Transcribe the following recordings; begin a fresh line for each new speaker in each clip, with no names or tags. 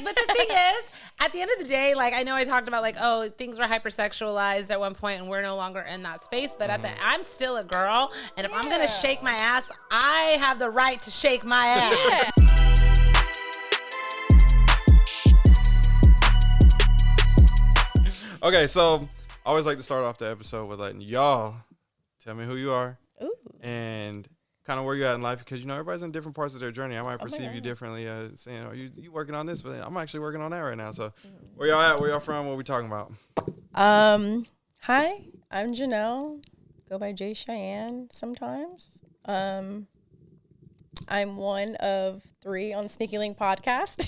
but the thing is, at the end of the day, like, I know I talked about, like, oh, things were hypersexualized at one point and we're no longer in that space. But I'm still a girl. And if I'm going to shake my ass, I have the right to shake my ass. Yeah.
Okay, so I always like to start off the episode with letting y'all tell me who you are. Ooh. And kind of where you're at in life, because, you know, everybody's in different parts of their journey. I might perceive you differently, saying, oh, you working on this, but I'm actually working on that right now. So where y'all at? Where y'all from? What are we talking about?
Hi, I'm Janelle. Go by J Cheyenne sometimes. I'm one of 3 on Sneaky Link podcast.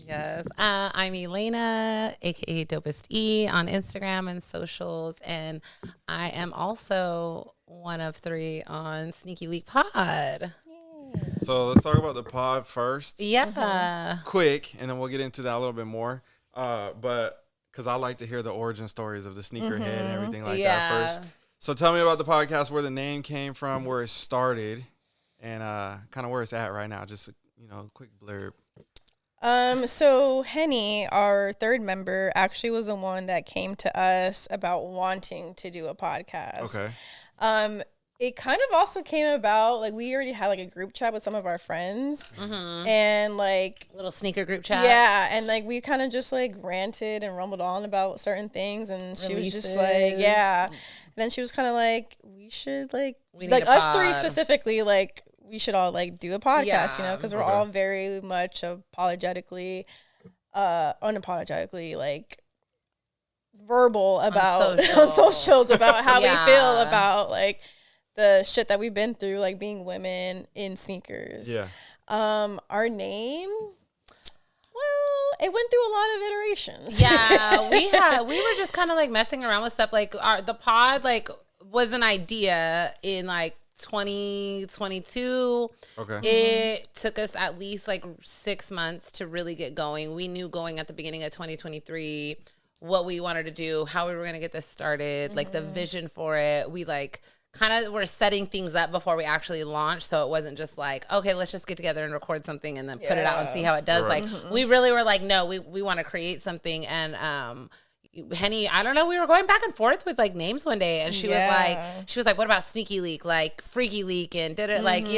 Yes. I'm Elena, a.k.a. Dopest E, on Instagram and socials. And I am also one of 3 on Sneaky Leak Pod.
So let's talk about the pod first.
Yeah.
Quick, and then we'll get into that a little bit more. But because I like to hear the origin stories of the sneakerhead and everything like that first. So tell me about the podcast, where the name came from, where it started, and kind of where it's at right now. Just a quick blurb.
So Henny, our 3rd member, actually was the one that came to us about wanting to do a podcast.
Okay.
It kind of also came about, like, we already had, like, a group chat with some of our friends. Mm-hmm. And, like...
little sneaker group chat.
Yeah, and, like, we kind of just, like, ranted and rumbled on about certain things, and she was just like, yeah. And then she was kind of like, we should, like us 3 specifically, like... we should all, like, do a podcast, because we're all very much unapologetically, like, verbal about on socials about how we feel about, like, the shit that we've been through, like, being women in sneakers.
Yeah.
Our name, well, it went through a lot of iterations.
Yeah, we were just kind of, like, messing around with stuff. Like, the pod, like, was an idea in, like, 2022.
Okay.
It took us at least like 6 months to really get going. We knew going at the beginning of 2023 what we wanted to do, how we were going to get this started, like the vision for it. We like kind of were setting things up before we actually launched, so it wasn't just like, okay, let's just get together and record something and then put it out and see how it does. Right. Like we really were like, no, we want to create something. And Henny, I don't know, we were going back and forth with like names one day, and she was like, what about Sneaky Leak, like Freaky Leak, and did it like,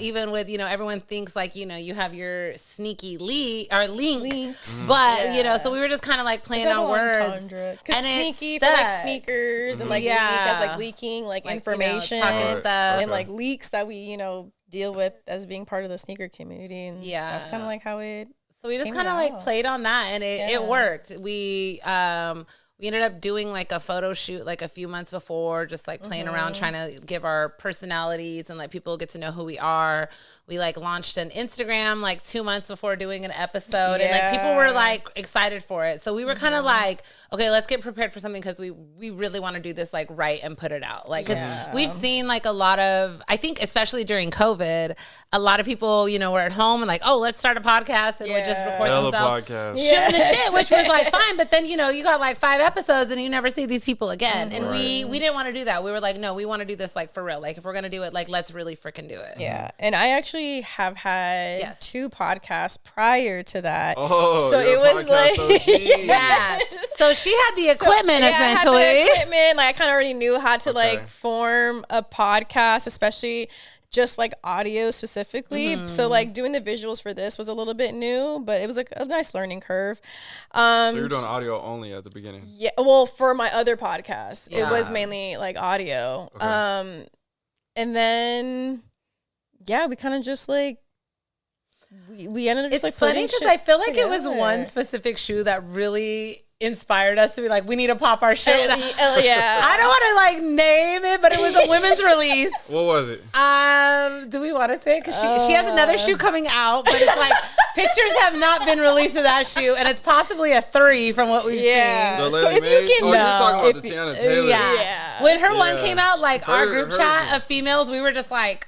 even with, everyone thinks like, you have your Sneaky Leak or links, but so we were just kind of like playing on words,
and sneaky for like sneakers, and like leak as like leaking like information,
talking stuff,
and like leaks that we deal with as being part of the sneaker community, and that's kind of like how it.
So we just kind of like played on that, and it worked. We ended up doing like a photo shoot like a few months before, just like playing around, trying to give our personalities and let people get to know who we are. We like launched an Instagram like 2 months before doing an episode, and like people were like excited for it. So we were kind of like, okay, let's get prepared for something, because we really want to do this like right and put it out. Like, because we've seen like a lot of, I think especially during COVID, a lot of people, were at home and like, oh, let's start a podcast, and would just record themselves shooting the shit, which was like fine. But then, you got like 5 episodes and you never see these people again. And we didn't want to do that. We were like, no, we want to do this like for real. Like if we're going to do it, like let's really freaking do it.
Yeah. And I actually have had 2 podcasts prior to that.
Oh,
so it was like,
yeah. So she had the equipment essentially.
I had the equipment. Like I kind of already knew how to like form a podcast, especially just like audio specifically. So like doing the visuals for this was a little bit new, but it was like a nice learning curve.
So you're doing audio only at the beginning?
Yeah. Well, for my other podcast, it was mainly like audio. Okay. And then, we kind of just like, we ended up just like,
it's funny because I feel like it was one specific shoe that really inspired us to be like, we need to pop our shit.
Yeah.
I don't want to like name it, but it was a women's release.
What was it?
Do we want to say it? Because she has another shoe coming out, but it's like pictures have not been released of that shoe, and it's possibly a 3 from what we've seen.
The so if you can, you're talking about the Tiana Taylor.
Yeah. When her one came out, like our group chat of females, we were just like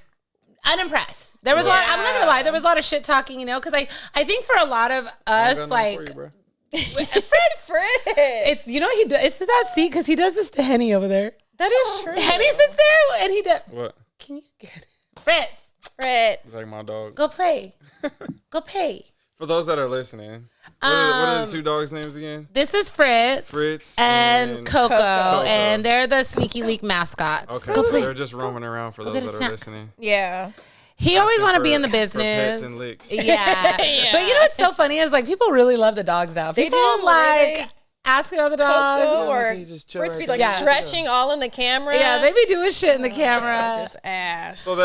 unimpressed. There was a lot. I'm not gonna lie. There was a lot of shit talking, because I think for a lot of us, like.
Fred.
It's what he does. It's that seat because he does this to Henny over there.
That is true.
Henny sits there and he does.
What?
Can you get it? Fritz.
Fritz.
It's like my dog.
Go play. Go pay.
For those that are listening, what are the two dogs' names again?
This is Fritz.
Fritz
and Coco. And they're the Sneaky Leak mascots.
Okay, so they're just roaming around for those that are listening.
Yeah.
He always want to be in the business.
For pets and licks.
Yeah. But you know what's so funny is like people really love the dogs now. People like asking about the dogs.
Coco or Fritz be like stretching all in the camera.
Yeah, they be doing shit in the camera.
Just ass.
So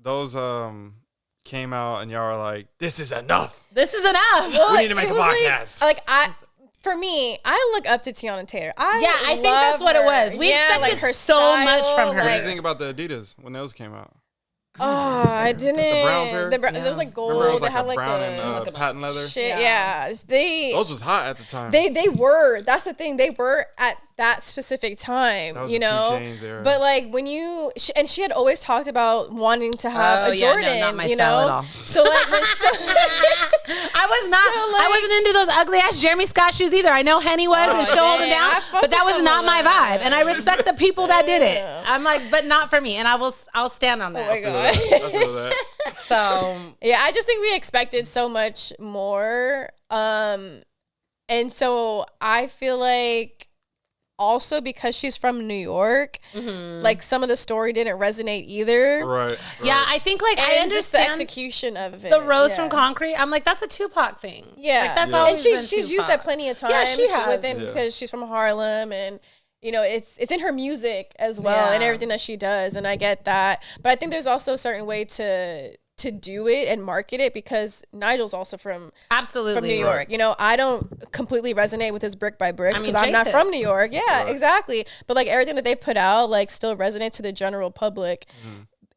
those came out and y'all are like, this is enough.
This is enough.
Well, we need to make a podcast.
For me, I look up to Tiana Taylor.
I think that's what it was. We expected her so much from her.
What do you think about the Adidas when those came out?
Oh, I didn't.
The brown pair?
It was like gold.
Remember it was
they had
like a brown and patent leather?
Shit, yeah.
Those was hot at the time.
They were. That's the thing. They were at that specific time,
that was
you know.
2 Chainz era.
But like when she had always talked about wanting to have a Jordan,
no, not my
you
style
know.
at all.
So like,
I wasn't into those ugly ass Jeremy Scott shoes either. I know Henny was and show them down, but that was not my vibe. And I respect the people that did it. I'm like, but not for me. And I'll stand on that.
Oh my God.
I feel that.
So
yeah, I just think we expected so much more. And so I feel like also because she's from New York, like some of the story didn't resonate either.
Right.
Yeah, I think like
and
I understand
just the execution of it.
The Rose from Concrete. I'm like, that's a Tupac thing.
Yeah,
like, that's always
and she's used that plenty of times.
Yeah, she has.
Within, because she's from Harlem, and you know it's in her music as well, and everything that she does. And I get that, but I think there's also a certain way to do it and market it, because Nigel's also from New York.
Right.
You know, I don't completely resonate with his brick by bricks because I'm not from New York. Yeah, exactly. But like everything that they put out like still resonates to the general public.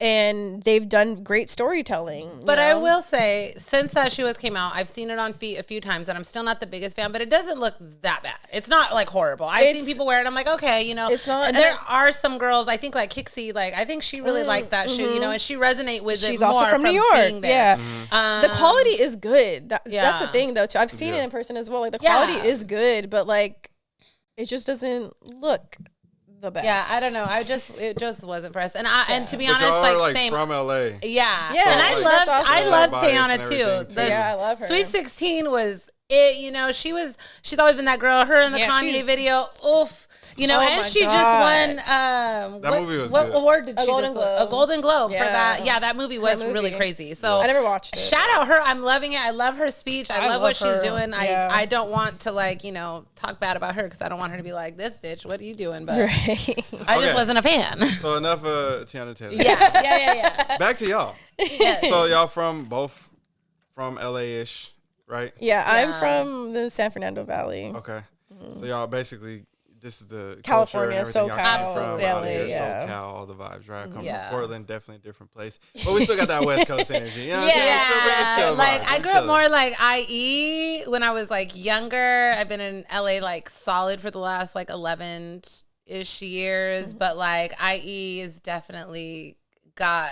And they've done great storytelling.
But I will say, since that shoe came out, I've seen it on feet a few times, and I'm still not the biggest fan, but it doesn't look that bad. It's not like horrible. I've seen people wear it. I'm like, okay, you know.
It's not.
And there are some girls, I think like Kixie, like I think she really liked that shoe, you know, and she resonate with it more.
She's also from New York. Yeah. The quality is good. That's the thing though, too. I've seen it in person as well. Like the quality is good, but like it just doesn't look the best.
Yeah, I don't know. It just wasn't for us. And and to be honest,
y'all
like
same from LA.
Yeah.
Yeah.
And I loved
Tayana
too.
I love her.
Sweet 16 was it, you know, she's always been that girl. Her in the Kanye video. Oof. You know, and she just won
that movie was
what
good.
award did she
Golden
just
Globe.
win? A Golden Globe for that. Yeah, that movie was really crazy. So
I never watched it.
Shout out her. I'm loving it. I love her speech. I love what she's doing.
Yeah.
I don't want to like, you know, talk bad about her because I don't want her to be like, this bitch, what are you doing? But I just wasn't a fan.
So enough Tiana Taylor.
Yeah.
Back to y'all.
Yeah.
So y'all both from LA-ish, right?
Yeah, I'm from the San Fernando Valley.
Okay. So y'all basically, this is the
California,
culture and everything y'all
SoCal,
come from
LA,
out here,
yeah.
SoCal, all the vibes, right? I come
Yeah.
from Portland, definitely a different place. But we still got that West Coast energy. You know what I'm
Yeah,
saying?
like I grew up more like IE when I was like younger. I've been in LA like solid for the last like 11-ish years, but like IE is definitely got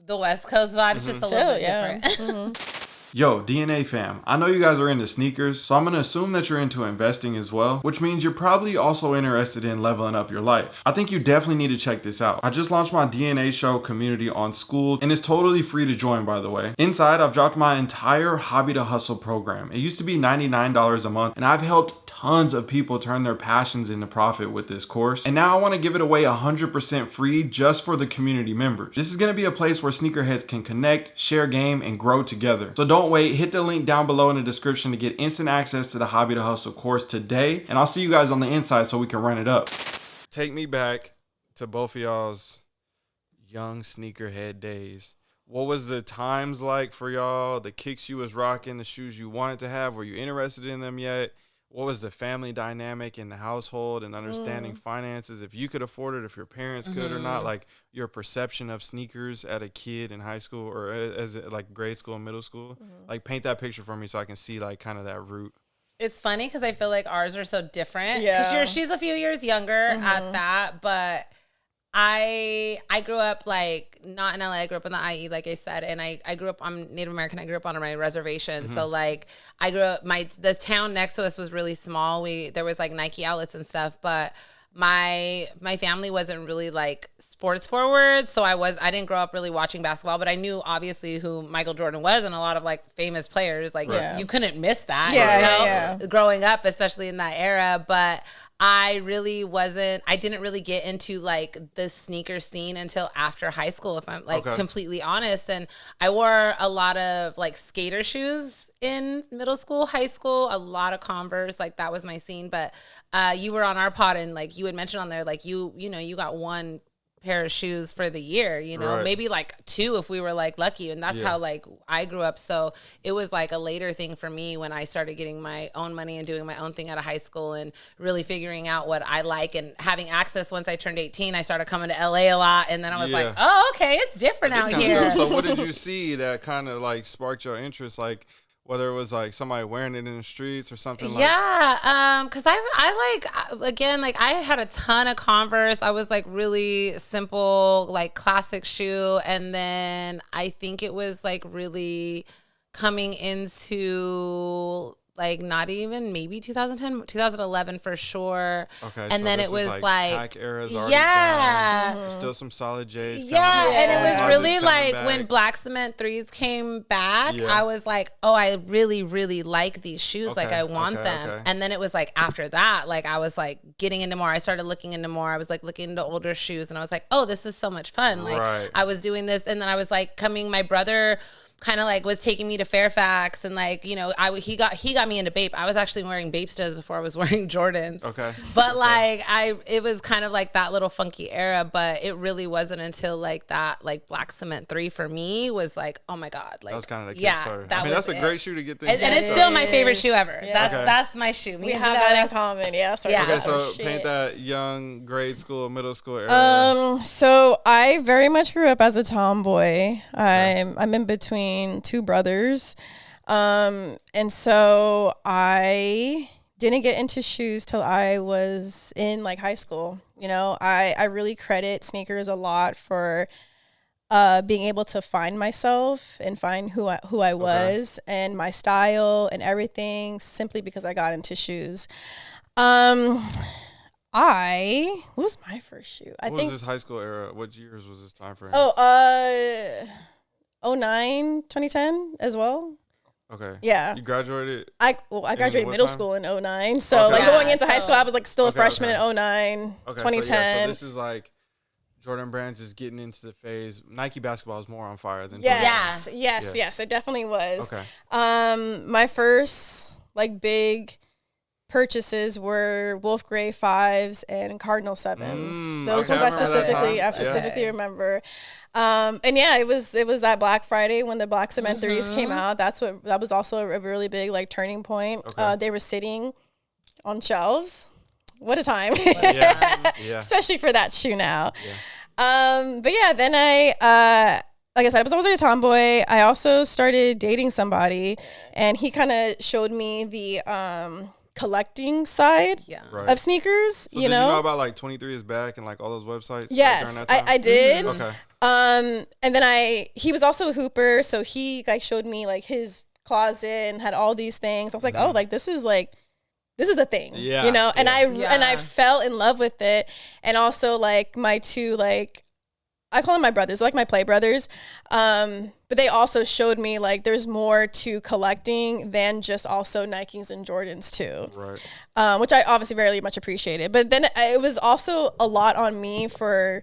the West Coast vibe. It's just a little bit different.
Yo, DNA fam, I know you guys are into sneakers, so I'm gonna assume that you're into investing as well, which means you're probably also interested in leveling up your life. I think you definitely need to check this out. I just launched my DNA show community on School, and it's totally free to join, by the way. Inside, I've dropped my entire Hobby to Hustle program. It used to be $99 a month, and I've helped tons of people turn their passions into profit with this course. And now I wanna give it away 100% free just for the community members. This is gonna be a place where sneakerheads can connect, share game, and grow together. So don't wait, hit the link down below in the description to get instant access to the Hobby to Hustle course today, and I'll see you guys on the inside so we can run it up. Take me back to both of y'all's young sneakerhead days. What was the times like for y'all? The kicks you was rocking, the shoes you wanted to have, were you interested in them yet? What was the family dynamic in the household and understanding finances? If you could afford it, if your parents could or not, like your perception of sneakers at a kid in high school or as like grade school and middle school, like paint that picture for me so I can see like kind of that route.
It's funny because I feel like ours are so different.
Yeah.
Because she's a few years younger at that, but I grew up like not in LA. I grew up in the IE, like I said, and I grew up. I'm Native American. I grew up on my reservation, so like I grew up. The town next to us was really small. There was like Nike outlets and stuff, but my family wasn't really like sports forward, so I didn't grow up really watching basketball, but I knew obviously who Michael Jordan was and a lot of like famous players. Like you couldn't miss that, growing up, especially in that era. But I didn't really get into like the sneaker scene until after high school, if I'm like completely honest. And I wore a lot of like skater shoes in middle school, high school, a lot of Converse, like that was my scene. But you were on our pod and like you had mentioned on there, like you got one pair of shoes for the year, maybe like two if we were like lucky. And that's how like I grew up. So it was like a later thing for me when I started getting my own money and doing my own thing out of high school and really figuring out what I like and having access. Once I turned 18, I started coming to LA a lot. And then I was like, oh, okay, it's different out here.
So what did you see that kind of like sparked your interest? Like, whether it was like somebody wearing it in the streets or something like
because I like, again, like I had a ton of Converse. I was like really simple, like classic shoe. And then I think it was like really coming into like not even maybe 2010, 2011 for sure.
Okay,
and
so
then
this
it was
like hack era's already down. Still some solid J's.
And it was really like back. When Black Cement 3s came back, I was like, oh, I really, really like these shoes. Like I want them. Okay. And then it was like after that, like I was like getting into more. I started looking into more. I was like looking into older shoes and I was like, oh, this is so much fun. Like I was doing this and then I was like my brother kind of like was taking me to Fairfax and like, he got me into Bape. I was actually wearing Bapestas before I was wearing Jordans. Okay. But like it was kind of like that little funky era, but it really wasn't until like that, like Black Cement 3 for me was like, oh my God. Like,
that was kind of the kickstarter. That's a great shoe to get things.
And it's still my favorite shoe ever. Yeah. That's my shoe.
We have that in common. Yeah.
Okay, so paint that young grade school, middle school era.
So I very much grew up as a tomboy. I'm in between two brothers. And so I didn't get into shoes till I was in like high school. I really credit sneakers a lot for being able to find myself and find who I was and my style and everything simply because I got into shoes. What was my first shoe?
What was this high school era? What years was this time frame?
09, 2010 as well.
Okay.
Yeah.
You graduated?
I graduated middle school in 09. So like going into high school, I was like still a freshman in 09, 2010.
So this is like Jordan Brand's is getting into the phase. Nike basketball is more on fire than
Yes, it definitely was. Okay. My first like big purchases were Wolf Gray 5s and Cardinal 7s. Those ones I specifically remember. And it was that Black Friday when the Black Cement 3s came out. That was also a really big like turning point. Okay. They were sitting on shelves. What a time. Especially for that shoe now. Yeah. Then like I said, I was always a tomboy. I also started dating somebody and he kind of showed me the collecting side of sneakers.
So did you know about like 23 is back and like all those websites?
Yes, I did. Okay. And then he was also a hooper, so he like showed me like his closet and had all these things. I was like, oh, like this is a thing, and I fell in love with it. And also like my two, like I call them my brothers, like my play brothers. But they also showed me like there's more to collecting than just also Nikes and Jordans too. Right. Which I obviously very much appreciated. But then it was also a lot on me for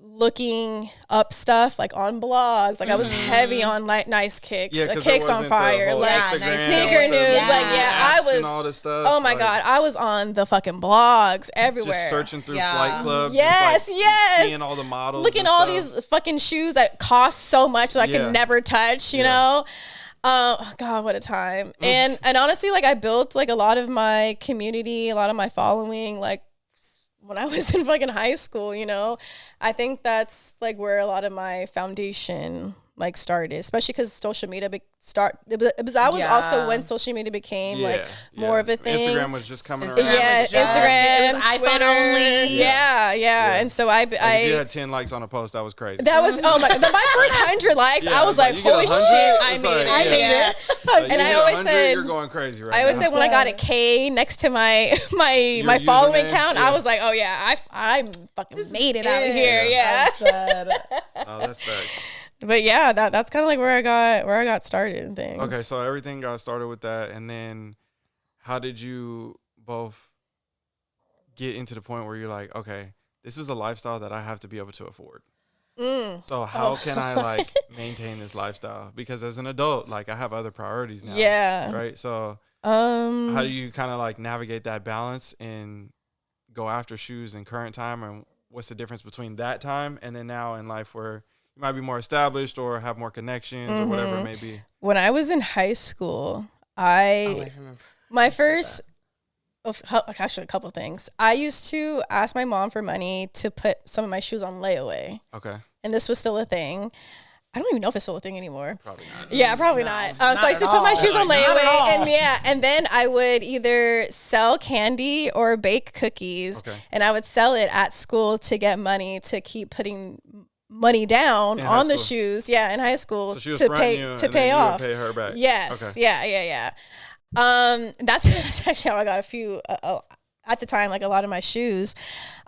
looking up stuff like on blogs. Like I was heavy on like Nice Kicks, Kicks on Fire, like sneaker news. I was and all this stuff. Oh my God, I was on the fucking blogs everywhere.
Just searching through Flight Club.
Yes,
seeing all the models.
Looking at all these fucking shoes that cost so much that I could never touch, you know? Oh God, what a time. And honestly, like I built like a lot of my community, a lot of my following, like when I was in fucking high school, I think that's like where a lot of my foundation like started, especially because social media that was also when social media became like more of a thing.
Instagram was just coming around.
Instagram,
it was iPhone
Twitter,
only.
And so
if you had 10 likes on a post, that was crazy.
That was my first 100 likes. I was like, holy shit, I made it.
And I always said, you're going crazy right now.
I always said when I got a K next to my following count, I was like, oh yeah, I fucking made it out here.
Oh, that's facts.
But yeah, that's kind of like where I got started and things.
Okay, so everything got started with that, and then how did you both get into the point where you're like, okay, this is a lifestyle that I have to be able to afford. So how can I like maintain this lifestyle? Because as an adult, like I have other priorities now.
Yeah.
Right. So how do you kind of like navigate that balance and go after shoes in current time, and what's the difference between that time and then now in life where you might be more established or have more connections or whatever it may be?
When I was in high school,
I remember
my first, actually a couple things. I used to ask my mom for money to put some of my shoes on layaway.
Okay.
And this was still a thing. I don't even know if it's still a thing anymore.
Probably not.
Yeah, probably not. So I used to put my shoes on layaway, and then I would either sell candy or bake cookies, and I would sell it at school to get money to keep putting money down on the shoes. Yeah, in high school
to pay off. Pay her back.
Yes. Okay. Yeah. That's actually how I got a few at the time, like a lot of my shoes.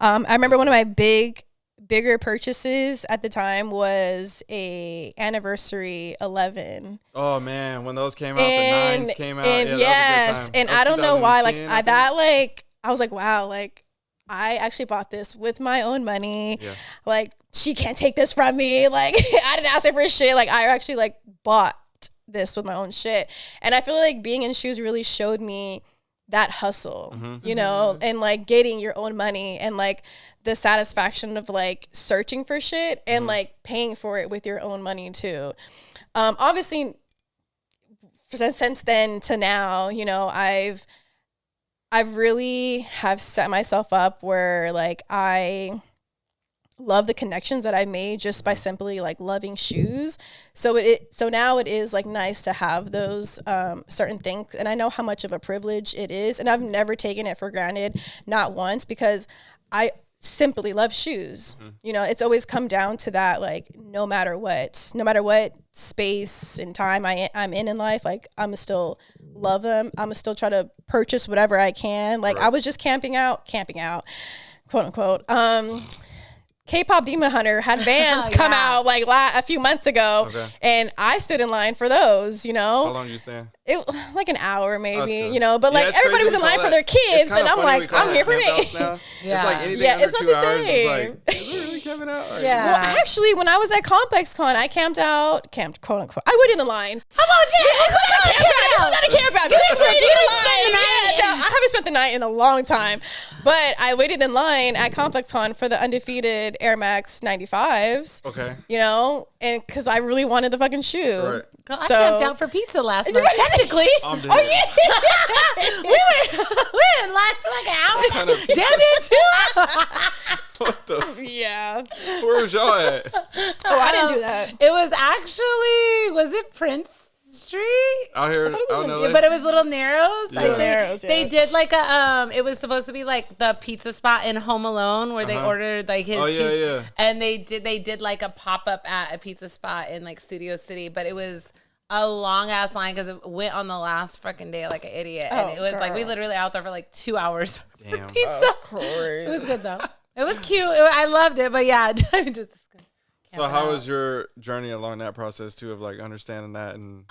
I remember one of my bigger purchases at the time was a anniversary 11.
Oh man, when those came out, the 9s came out.
And yes, and I don't know why, like I was like, wow, like I actually bought this with my own money. Yeah. Like she can't take this from me. Like I didn't ask her for shit. Like I actually like bought this with my own shit. And I feel like being in shoes really showed me that hustle, you know, and like getting your own money and like the satisfaction of like searching for shit and like paying for it with your own money too. Obviously since then to now, you know, I've really have set myself up where like I love the connections that I made just by simply like loving shoes. So now it is like nice to have those certain things, and I know how much of a privilege it is, and I've never taken it for granted, not once, because I simply love shoes. You know, it's always come down to that, like no matter what space and time I'm in life, like I'm gonna still love them. I'm gonna still try to purchase whatever I can. Like I was just camping out, quote unquote. K-pop Demon Hunter had Vans come out like a few months ago, and I stood in line for those, you know.
How long did you stand?
It like an hour maybe, you know, but like everybody was in line for their kids, and I'm like, I'm here for me.
It's like anything under 2 hours. It's like, is it really camping out? Like,
well, actually, when I was at Complex Con, I camped quote unquote. I waited in line. Come on, Jay. This is not a camp out. I haven't spent the night in a long time, but I waited in line at Complex Con for the undefeated Air Max 95s.
Okay.
You know, and because I really wanted the fucking shoe.
Right.
Girl, I camped out for pizza last month. Technically. we were in line for like an hour. Damn near 2 hours.
What the?
Yeah.
Where was y'all at?
Oh, I didn't do that.
It was actually, was it Prince Street?
Out here, out in LA.
But it was Little Narrows.
Yeah.
Like they did like a it was supposed to be like the pizza spot in Home Alone where they ordered like his cheese. And they did like a pop-up at a pizza spot in like Studio City, but it was a long ass line because it went on the last freaking day like an idiot. And it was like we literally out there for like 2 hours for pizza. It was good though. It was cute. I loved it, but yeah, just.
So how was your journey along that process too of like understanding that? And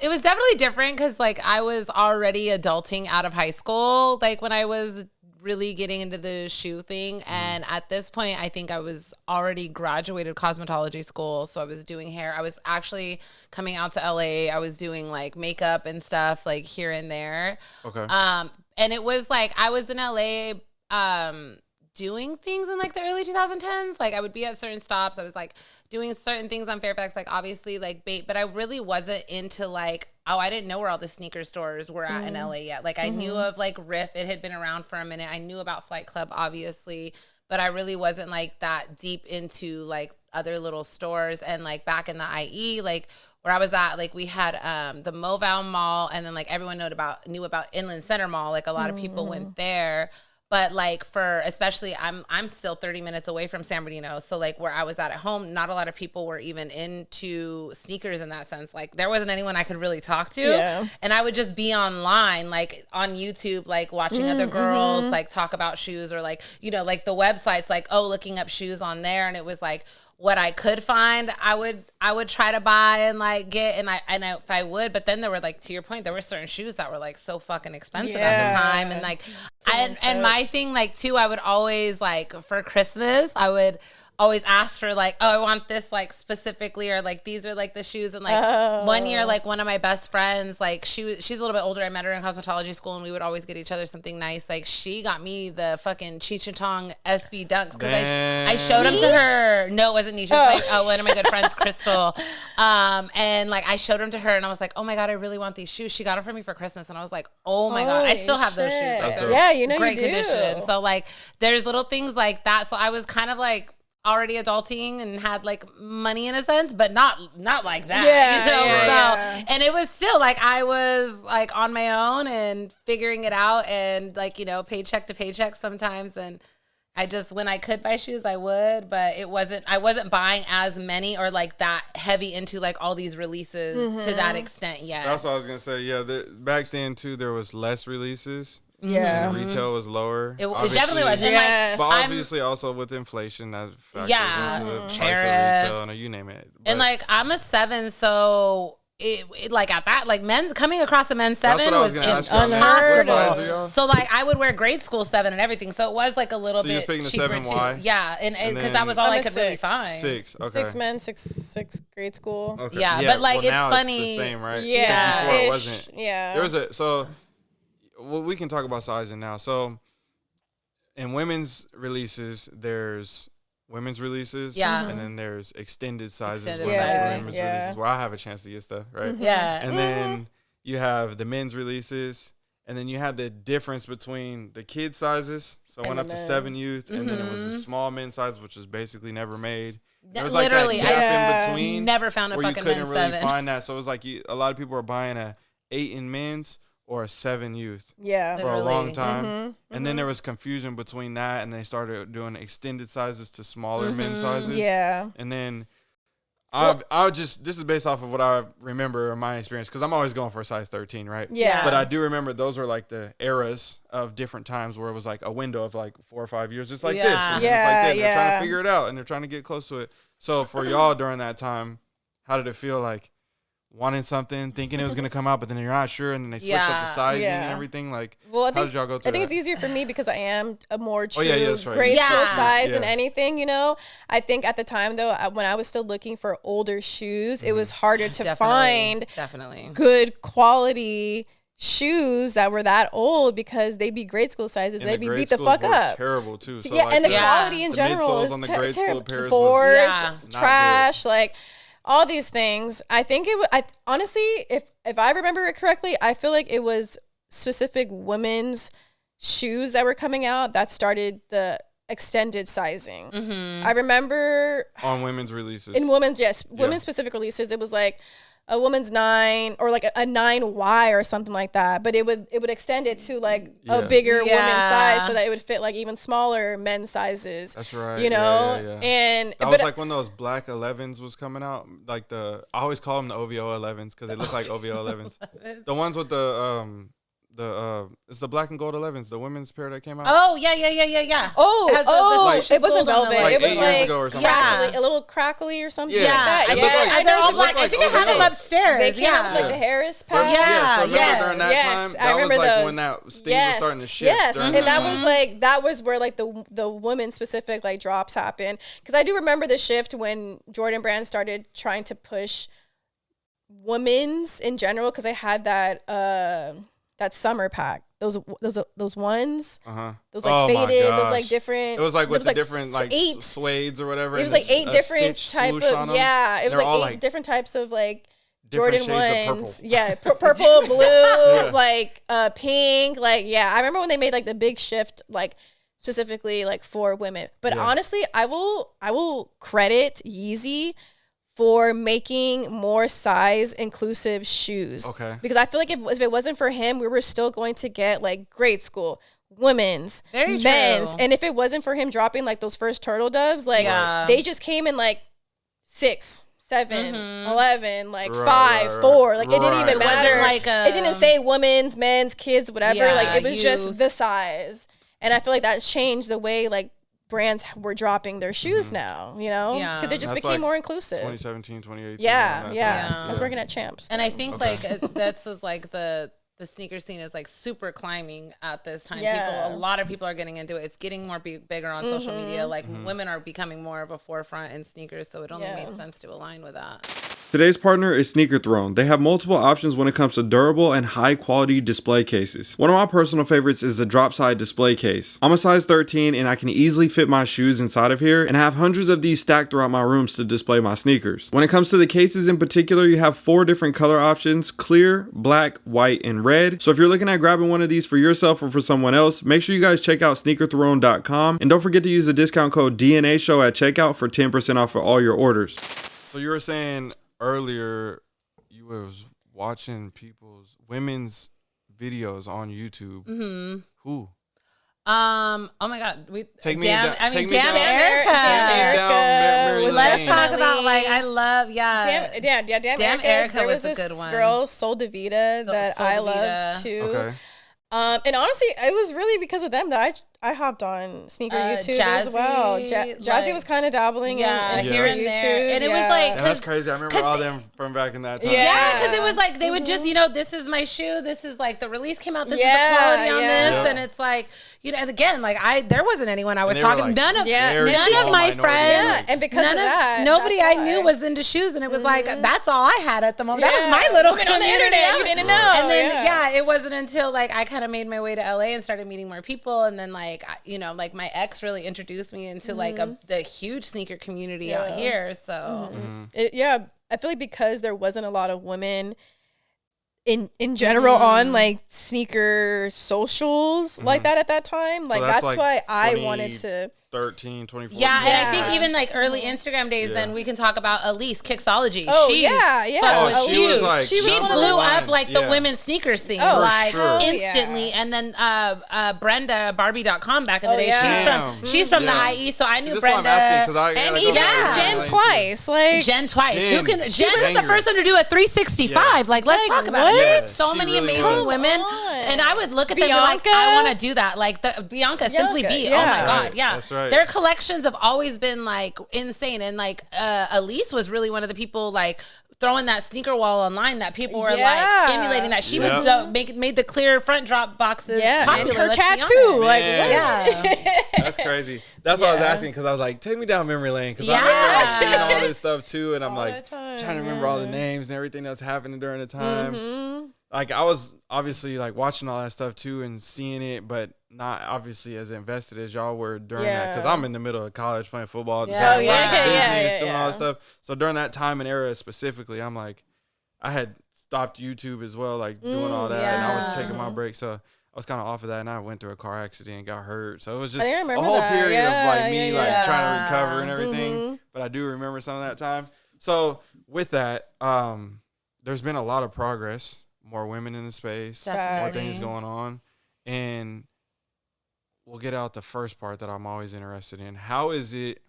it was definitely different because like I was already adulting out of high school, like when I was really getting into the shoe thing. And at this point, I think I was already graduated cosmetology school. So I was doing hair. I was actually coming out to LA. I was doing like makeup and stuff like here and there.
Okay.
And it was like I was in LA doing things in like the early 2010s. Like I would be at certain stops. I was like doing certain things on Fairfax, like obviously like bait, but I really wasn't into like, I didn't know where all the sneaker stores were at in LA yet. Like I knew of like Riff. It had been around for a minute. I knew about Flight Club, obviously, but I really wasn't like that deep into like other little stores. And like back in the IE, like where I was at, like we had the Moval Mall, and then like everyone knew about Inland Center Mall. Like a lot of people went there. But like especially I'm still 30 minutes away from San Bernardino. So like where I was at home, not a lot of people were even into sneakers in that sense. Like there wasn't anyone I could really talk to. Yeah. And I would just be online, like on YouTube, like watching other girls like talk about shoes, or like, you know, like the websites, like, looking up shoes on there. And it was like, what I could find, I would try to buy and like get, and if I would, but then there were like, to your point, there were certain shoes that were like so fucking expensive at the time, and like, and my thing like too, I would always like for Christmas, I would always ask for like, I want this like specifically, or like these are like the shoes. And like one year, like one of my best friends, like she's a little bit older. I met her in cosmetology school, and we would always get each other something nice. Like she got me the fucking Cheech and Chong SB Dunks, because I showed them to her. No, it wasn't niche. It was one of my good friends, Crystal. And like I showed them to her, and I was like, oh my God, I really want these shoes. She got them for me for Christmas, and I was like, oh my God, I still have those shoes. Like,
yeah, you know,
great
you do.
condition. So like there's little things like that. So I was kind of like already adulting and had like money in a sense, but not like that. Yeah, you know? And it was still like I was like on my own and figuring it out, and like, you know, paycheck to paycheck sometimes. And I just, when I could buy shoes, I would, but I wasn't buying as many or like that heavy into like all these releases to that extent yet.
That's what I was gonna say. Yeah, back then too, there was less releases.
Yeah,
and retail was lower.
It definitely was. And like,
but obviously also with inflation, that factors into the price of retail, and you name it. But,
and like I'm a 7, so it like at that, like men's coming across a men's 7 was impossible. So like I would wear grade school 7 and everything, so it was like a little bit cheaper too. Yeah, and because that was all I could really find.
6, okay.
6 men, 6 grade school.
Okay.
Yeah, but like it's funny.
It's the same, right?
Yeah,
before it wasn't.
Yeah,
there was well, we can talk about sizing now. So, in women's releases, there's women's releases, and then there's extended sizes, women's releases, where I have a chance to get stuff, right?
Yeah,
and then you have the men's releases, and then you had the difference between the kid sizes. So, it went up to 7 youth, and then it was the small men's size, which was basically never made. There was
literally
like that gap in between.
Never found a fucking men's 7.
You couldn't really find that. So it was like a lot of people were buying a 8 in men's or a 7 youth for a long time. And then there was confusion between that, and they started doing extended sizes to smaller men's sizes.
Yeah.
And then I this is based off of what I remember in my experience, because I'm always going for a size 13, right?
Yeah.
But I do remember those were like the eras of different times where it was like a window of like 4 or 5 years. It's like this. And it's like that. And they're trying to figure it out, and they're trying to get close to it. So for y'all during that time, how did it feel like wanting something, thinking it was going to come out, but then you're not sure, and then they switch up the sizing and everything? Like, how did y'all go through that?
I think it's easier for me because I am a more true
right.
grade school size than anything, you know? I think at the time, though, when I was still looking for older shoes, it was harder to find good quality shoes that were that old, because they'd be grade school sizes. They'd be beat the fuck up.
Terrible, too. So
like, and the quality in general is terrible. Fours, trash, like all these things. I think honestly, if I remember it correctly, I feel like it was specific women's shoes that were coming out that started the extended sizing. I remember
on women's releases.
In women's, women's specific releases, it was like a woman's 9 or like a 9Y or something like that, but it would extend it to like a bigger woman's size, so that it would fit like even smaller men's sizes.
That's right.
You know, and
that was like when those black 11s was coming out, like I always call them the OVO 11s because they look like OVO 11s. The ones with it's the black and gold 11s, the women's pair that came out.
Oh yeah.
It wasn't velvet.
Like
it was
8
like
years ago or something.
crackly, a little crackly or something.
Yeah,
like that.
They're all black. I think I have them upstairs.
They came out with like the Harris pack.
So during that time,
I remember
was like
those.
When that thing was starting to shift.
Yes, and that was where like the woman specific like drops happened, because I do remember the shift when Jordan Brand started trying to push women's in general, because I had that summer pack. Those ones. Those like faded. Those like different.
It was like with the different like suedes or whatever.
It was like 8 different type of It was like 8 different types of like Jordan ones. Yeah, purple, blue, like pink. Like I remember when they made like the big shift, like specifically like for women. But honestly, I will credit Yeezy for making more size inclusive shoes.
Okay.
Because I feel like if it wasn't for him, we were still going to get like grade school, women's, men's. True. And if it wasn't for him dropping like those first turtle doves, like they just came in like 6, 7, 11, like 5, 4. Like it didn't even matter. Like it didn't say women's, men's, kids, whatever. Like it was just the size. And I feel like that changed the way like brands were dropping their shoes now, you know? Because it just became like more inclusive.
2017, 2018.
Yeah. I was working at Champs.
And I think like that's like the sneaker scene is like super climbing at this time. A lot of people are getting into it. It's getting more bigger on social media. Like women are becoming more of a forefront in sneakers. So it only made sense to align with that.
Today's partner is Sneaker Throne. They have multiple options when it comes to durable and high quality display cases. One of my personal favorites is the drop side display case. I'm a size 13 and I can easily fit my shoes inside of here, and I have hundreds of these stacked throughout my rooms to display my sneakers. When it comes to the cases in particular, you have 4 different color options: clear, black, white, and red. So if you're looking at grabbing one of these for yourself or for someone else, make sure you guys check out sneakerthrone.com, and don't forget to use the discount code DNA Show at checkout for 10% off for all your orders. So you were saying earlier you was watching women's videos on YouTube. Who?
Oh my God!
Take me down.
Damn Erica. Let's talk about like I love Damn Erica was a good one.
Girl, Sol Davita, that I loved too. Okay. And honestly, it was really because of them that I hopped on sneaker YouTube as well. Jazzy was kind of dabbling in
here and
YouTube.
There. And it was like...
that's crazy. I remember all them from back in that time.
Yeah, because it was like, they would just, this is my shoe. This is like, the release came out. This is the quality on this. And it's like, and again, like there wasn't anyone I was talking. Like, none of my friends.
Yeah, and because of that.
Nobody I knew was into shoes. And it was like, that's all I had at the moment. That was my little community.
On the internet, you didn't know.
And then, it wasn't until like I kind of made my way to LA and started meeting more people. And then like, like my ex really introduced me into like the huge sneaker community out here. So
I feel like because there wasn't a lot of women in general on like sneaker socials like that at that time, like so that's like why I wanted to
13, 24.
Yeah, and I think even like early Instagram days, then we can talk about Elise Kixology.
Oh,
she
was
huge. She blew up like the
Yeah.
women's sneaker scene instantly. And then Brenda Barbie.com back in the day. She's from the IE, so I knew Brenda.
And even Jen Twice. Like
Jen Twice. Jen was the first one to do a 365. Like, let's talk about it. There's so many amazing women. And I would look at them and be like, I want to do that. Like the Bianca Simply Be. Oh my God. Yeah.
That's right.
Their collections have always been like insane. And like Elise was really one of the people like throwing that sneaker wall online that people were like emulating that. She was made the clear front drop boxes popular.
And her tattoo. Like,
that's crazy. That's what I was asking, because I was like, take me down memory lane, because I remember seeing all this stuff too, and I'm like trying to remember all the names and everything that's happening during the time. Like I was obviously like watching all that stuff too and seeing it, but not obviously as invested as y'all were during that, because I'm in the middle of college playing football, doing all that stuff. So during that time and era specifically, I'm like, I had stopped YouTube as well, like doing all that, and I was taking my break, so I was kind of off of that, and I went through a car accident and got hurt. So it was just a whole period of like me like trying to recover and everything. But I do remember some of that time. So with that, there's been a lot of progress. More women in the space, more things going on. And we'll get out the first part that I'm always interested in. How is it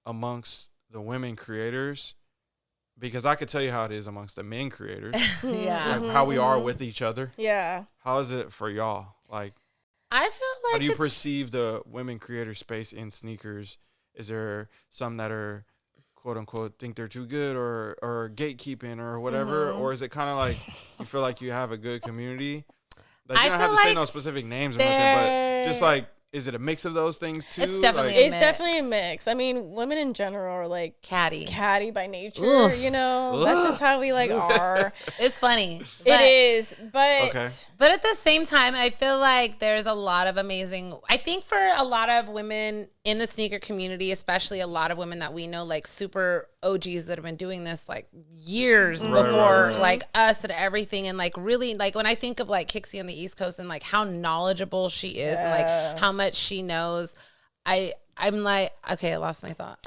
amongst the women creators? Because I could tell you how it is amongst the men creators. Like how we are with each other.
Yeah.
How is it for y'all? Like,
I feel like
how do you perceive the women creator space in sneakers? Is there some that are quote unquote think they're too good or gatekeeping or whatever, or is it kind of like you feel like you have a good community? Like, you don't have to say no specific names or nothing, but just like, is it a mix of those things too?
It's definitely
it's definitely a mix. I mean, women in general are like catty by nature. Oof. You know, that's just how we like are.
It's funny.
It is, but
at the same time, I feel like there's a lot of amazing. I think for a lot of women in the sneaker community, especially a lot of women that we know, like super OGs that have been doing this like years before like us and everything. And like really like when I think of like Kixie on the East Coast and like how knowledgeable she is and like how much she knows, I'm like, okay, I lost my thought.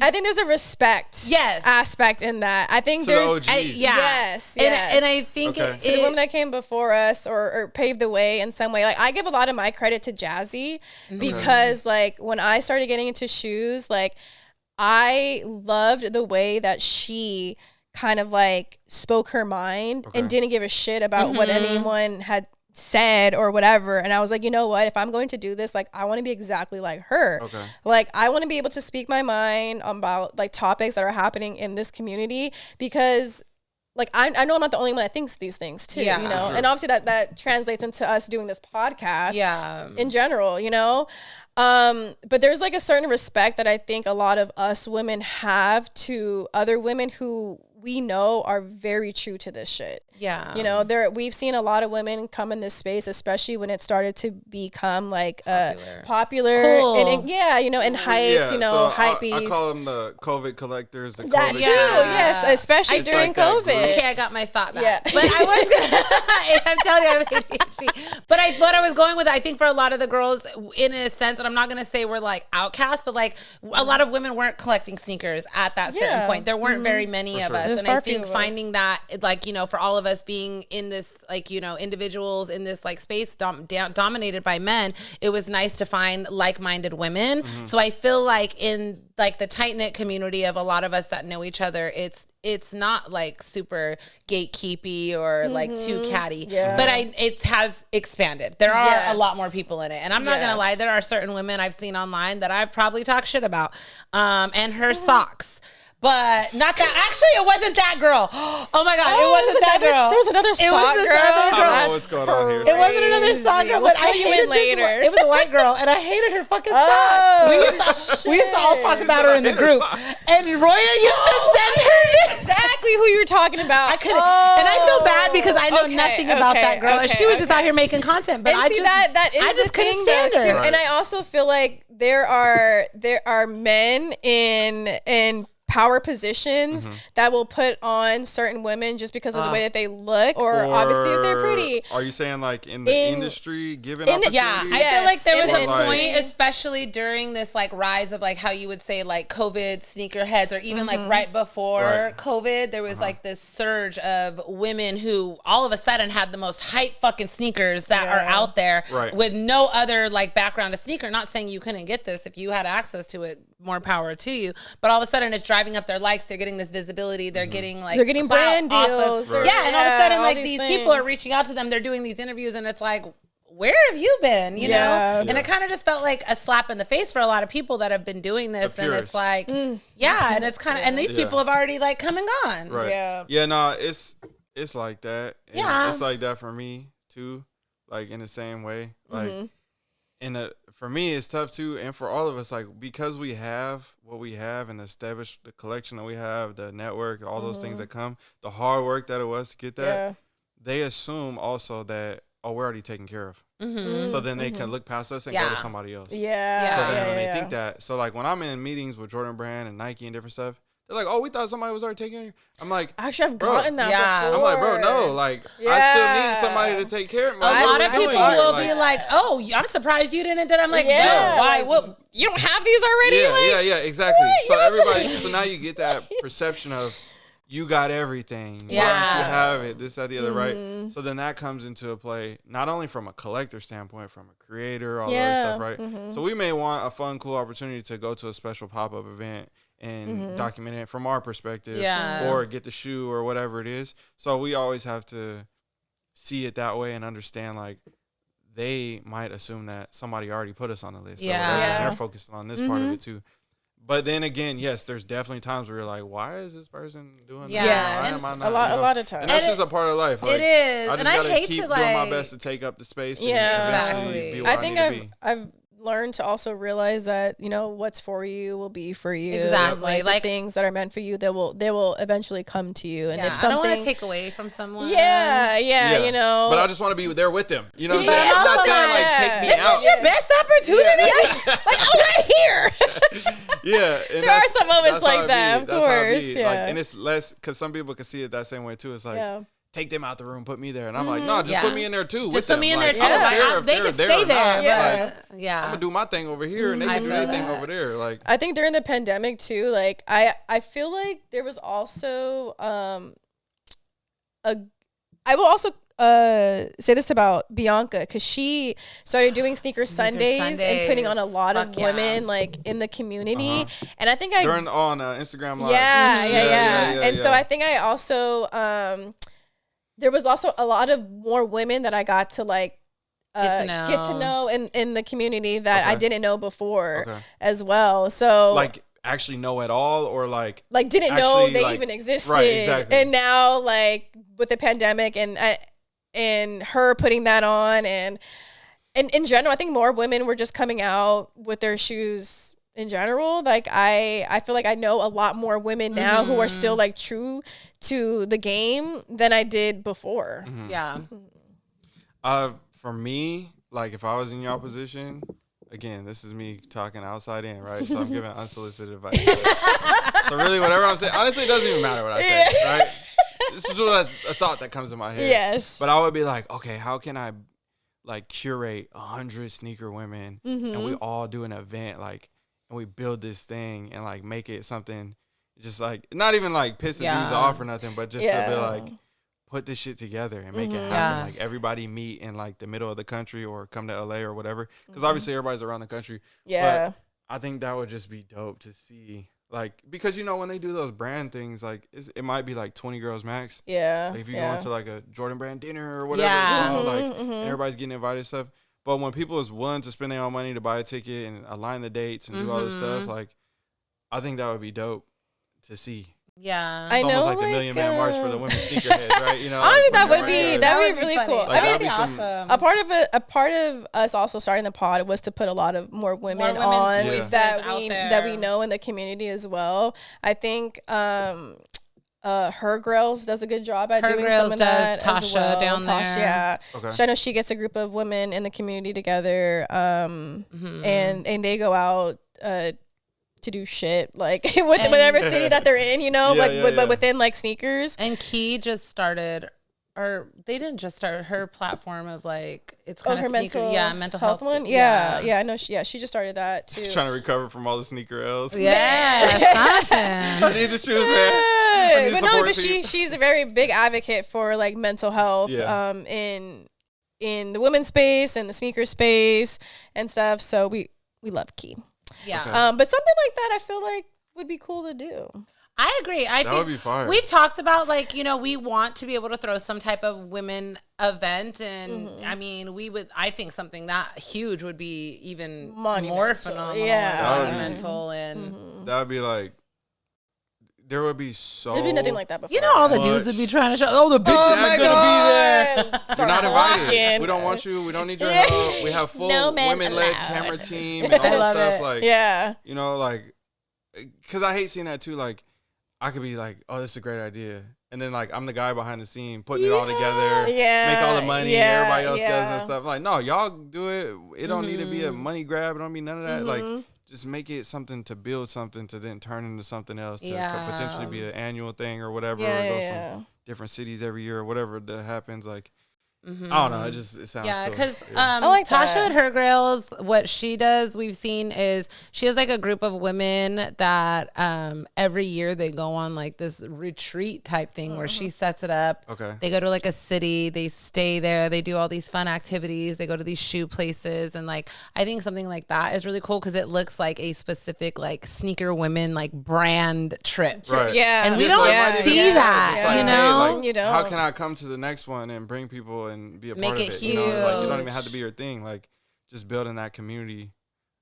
I think there's a respect aspect in that. I think there's yes.
And I think
to the women that came before us or paved the way in some way. Like I give a lot of my credit to Jazzy because like when I started getting into shoes, like I loved the way that she kind of like spoke her mind and didn't give a shit about what anyone had said or whatever. And I was like, you know what, if I'm going to do this, like I want to be exactly like her. Like I want to be able to speak my mind about like topics that are happening in this community, because like I know I'm not the only one that thinks these things too, you know. And obviously that translates into us doing this podcast in general, you know. But there's like a certain respect that I think a lot of us women have to other women who we know are very true to this shit. You know, we've seen a lot of women come in this space, especially when it started to become like popular and you know, and hyped, you know, so hypebeast.
I call them the COVID collectors. The
that
COVID
too, yes, especially during like COVID.
Okay, I got my thought back. But I was gonna, I'm telling you, I have ADHD. But what I was going with, I think for a lot of the girls, in a sense, and I'm not gonna say we're like outcasts, but like a lot of women weren't collecting sneakers at that certain point. There weren't very many of us, and I think finding that, like, you know, for all of us being in this, like, you know, individuals in this like space dominated by men, it was nice to find like-minded women. So I feel like in like the tight-knit community of a lot of us that know each other, it's not like super gatekeepy or like too catty, but it has expanded. There are a lot more people in it, and I'm not gonna lie, there are certain women I've seen online that I've probably talked shit about, and her socks. But not that. Actually, it wasn't that girl. Oh my God, it wasn't that girl.
There was another sock girl.
I don't know what's going on here.
It wasn't another sock girl, but I hated later. It was a white girl, and I hated her fucking socks. We used to all talk about her in the group, and Roya used to send her
exactly who you were talking about.
I couldn't, and I feel bad because I know nothing about that girl, and she was just out here making content. But I just couldn't stand her.
Too. And I also feel like there are men in power positions that will put on certain women just because of the way that they look, or obviously if they're pretty.
Are you saying like in the industry, given opportunity?
I feel like there was a point, especially during this like rise of like how you would say like COVID sneakerheads, or even like right before COVID, there was like this surge of women who all of a sudden had the most hype fucking sneakers that are out there with no other like background to sneaker. Not saying you couldn't get this if you had access to it, more power to you, but all of a sudden it's driving up their likes, they're getting this visibility, they're getting like
brand deals,
and all of a sudden like these people are reaching out to them, they're doing these interviews, and it's like, where have you been, you know? And it kind of just felt like a slap in the face for a lot of people that have been doing this, and it's like and it's kind of and these people have already like come and gone.
No, it's like that, and it's like that for me too, like in the same way, like for me, it's tough too, and for all of us, like, because we have what we have and established the collection that we have, the network, all those things that come, the hard work that it was to get that, they assume also that, oh, we're already taken care of. So then they can look past us and go to somebody else. So then when they think that, so like when I'm in meetings with Jordan Brand and Nike and different stuff, they're like, oh, we thought somebody was already taking care of you. I'm like,
actually, I've gotten that before.
I'm like, bro, no. Like, I still need somebody to take care of me.
A lot of people will be like, oh, I'm surprised you didn't. I'm like, no, why? Well,
you don't have these already?
Yeah, exactly. So everybody, so now you get that perception of you got everything. You have it, this, that, the other, right? So then that comes into a play, not only from a collector standpoint, from a creator, all that stuff, right? So we may want a fun, cool opportunity to go to a special pop-up event and document it from our perspective, or get the shoe or whatever it is. So we always have to see it that way and understand, like, they might assume that somebody already put us on the list. They're focused on this part of it too. But then again, yes, there's definitely times where you're like, why is this person doing that? Why am I not?
A lot of times.
And that's just a part of life. Like,
it is.
I just gotta keep doing my best to take up the space.
Yeah,
and eventually be where I think
I've learn to also realize that, you know, what's for you will be for you.
Exactly.
Like the things that are meant for you, they will eventually come to you. And if
I don't want to take away from someone.
Yeah, you know.
But I just want to be there with them. You know what I'm saying? I'm not saying like take me
this
out.
This is your best opportunity.
Like, oh, right here.
Yeah. And
there are some moments like that, of course. Yeah.
Like, and it's less, because some people can see it that same way too. It's like, take them out the room, put me there. And I'm like, no, just put me in there too.
Just put me in there too. They can stay there. Yeah.
I'm gonna do my thing over here, and they can do their thing over there. Like,
I think during the pandemic too, like I feel like there was also I will also say this about Bianca, because she started doing Sneaker Sundays and putting on a lot of women like in the community, and I think
during on Instagram Live.
Yeah. And so I think I also there was also a lot of more women that I got to like get to know in the community that I didn't know before as well. So
like actually know at all, or like
didn't know they even existed.
Right, exactly.
And now like with the pandemic and her putting that on, and in general, I think more women were just coming out with their shoes in general. Like I feel like I know a lot more women now who are still like true to the game than I did before.
Yeah.
For me, like if I was in your position, again, this is me talking outside in, right? So I'm giving unsolicited advice. So really, whatever I'm saying, honestly, it doesn't even matter what I say, right? This is a thought that comes in my head.
Yes.
But I would be like, okay, how can I like curate 100 sneaker women and we all do an event, like, and we build this thing and like make it something just like, not even like piss the dudes off or nothing, but just to be like, put this shit together and make it happen. Like everybody meet in like the middle of the country or come to LA or whatever. Because obviously everybody's around the country.
Yeah.
But I think that would just be dope to see. Like, because, you know, when they do those brand things, like, it might be like 20 girls max.
Yeah.
Like, if you go into like a Jordan brand dinner or whatever, it's called, like, everybody's getting invited and stuff. But when people is willing to spend their own money to buy a ticket and align the dates and do all this stuff, like, I think that would be dope to see.
Yeah,
It's almost like the Million Man March for the women sneakerheads, right? You know,
I think
like,
that'd be really cool.
Like,
I mean, awesome. A part of us also starting the pod was to put a lot of more women on that we know in the community as well. I think Her Girls does a good job at doing some of that.
Tasha
as well.
down there.
Yeah.
Okay.
So I know she gets a group of women in the community together, and they go out to do shit like whatever city that they're in, you know, but within like sneakers.
And Key just started, or they didn't just start her platform of like, it's kind of sneaker, mental health
one. Yeah, I know. She just started that too.
Trying to recover from all the sneaker L's.
Yeah, something.
I need the shoes, man.
But she's a very big advocate for like mental health, in the women's space and the sneaker space and stuff. So we love Key.
Yeah.
Okay.
But something like that I feel like would be cool to do.
I agree. I
that
think
would be fire.
We've talked about like, you know, we want to be able to throw some type of women event, and I mean, I think something that huge would be even more phenomenal.
Yeah.
Monumental. And
that would be like, there would be
there'd be nothing like that before.
You know, all the dudes would be trying to show, the bitches
are
gonna be there.
You're not invited. We don't want you. We don't need your help. We have full women-led camera team and all that stuff. Like, you know, like, because I hate seeing that too. Like, I could be like, oh, this is a great idea. And then, like, I'm the guy behind the scene putting it all together, make all the money, everybody else does and stuff. Like, no, y'all do it. It don't need to be a money grab. It don't mean none of that. Like, just make it something to build something to then turn into something else to potentially be an annual thing or whatever. Or go from different cities every year or whatever that happens. Like, I don't know. It sounds cool.
Because
I like
Tasha
that.
at Her Girls, what she does, we've seen is she has like a group of women that every year they go on like this retreat type thing where she sets it up.
Okay.
They go to like a city, they stay there, they do all these fun activities, they go to these shoe places, and like I think something like that is really cool because it looks like a specific like sneaker women like brand trip.
Right.
Yeah.
And we don't see that,
like,
you know?
Hey, like,
You don't.
how can I come to the next one and bring people and be a
Make
part of
it
it? You know, like, you don't even
huge.
have to be your thing. Like, just building that community,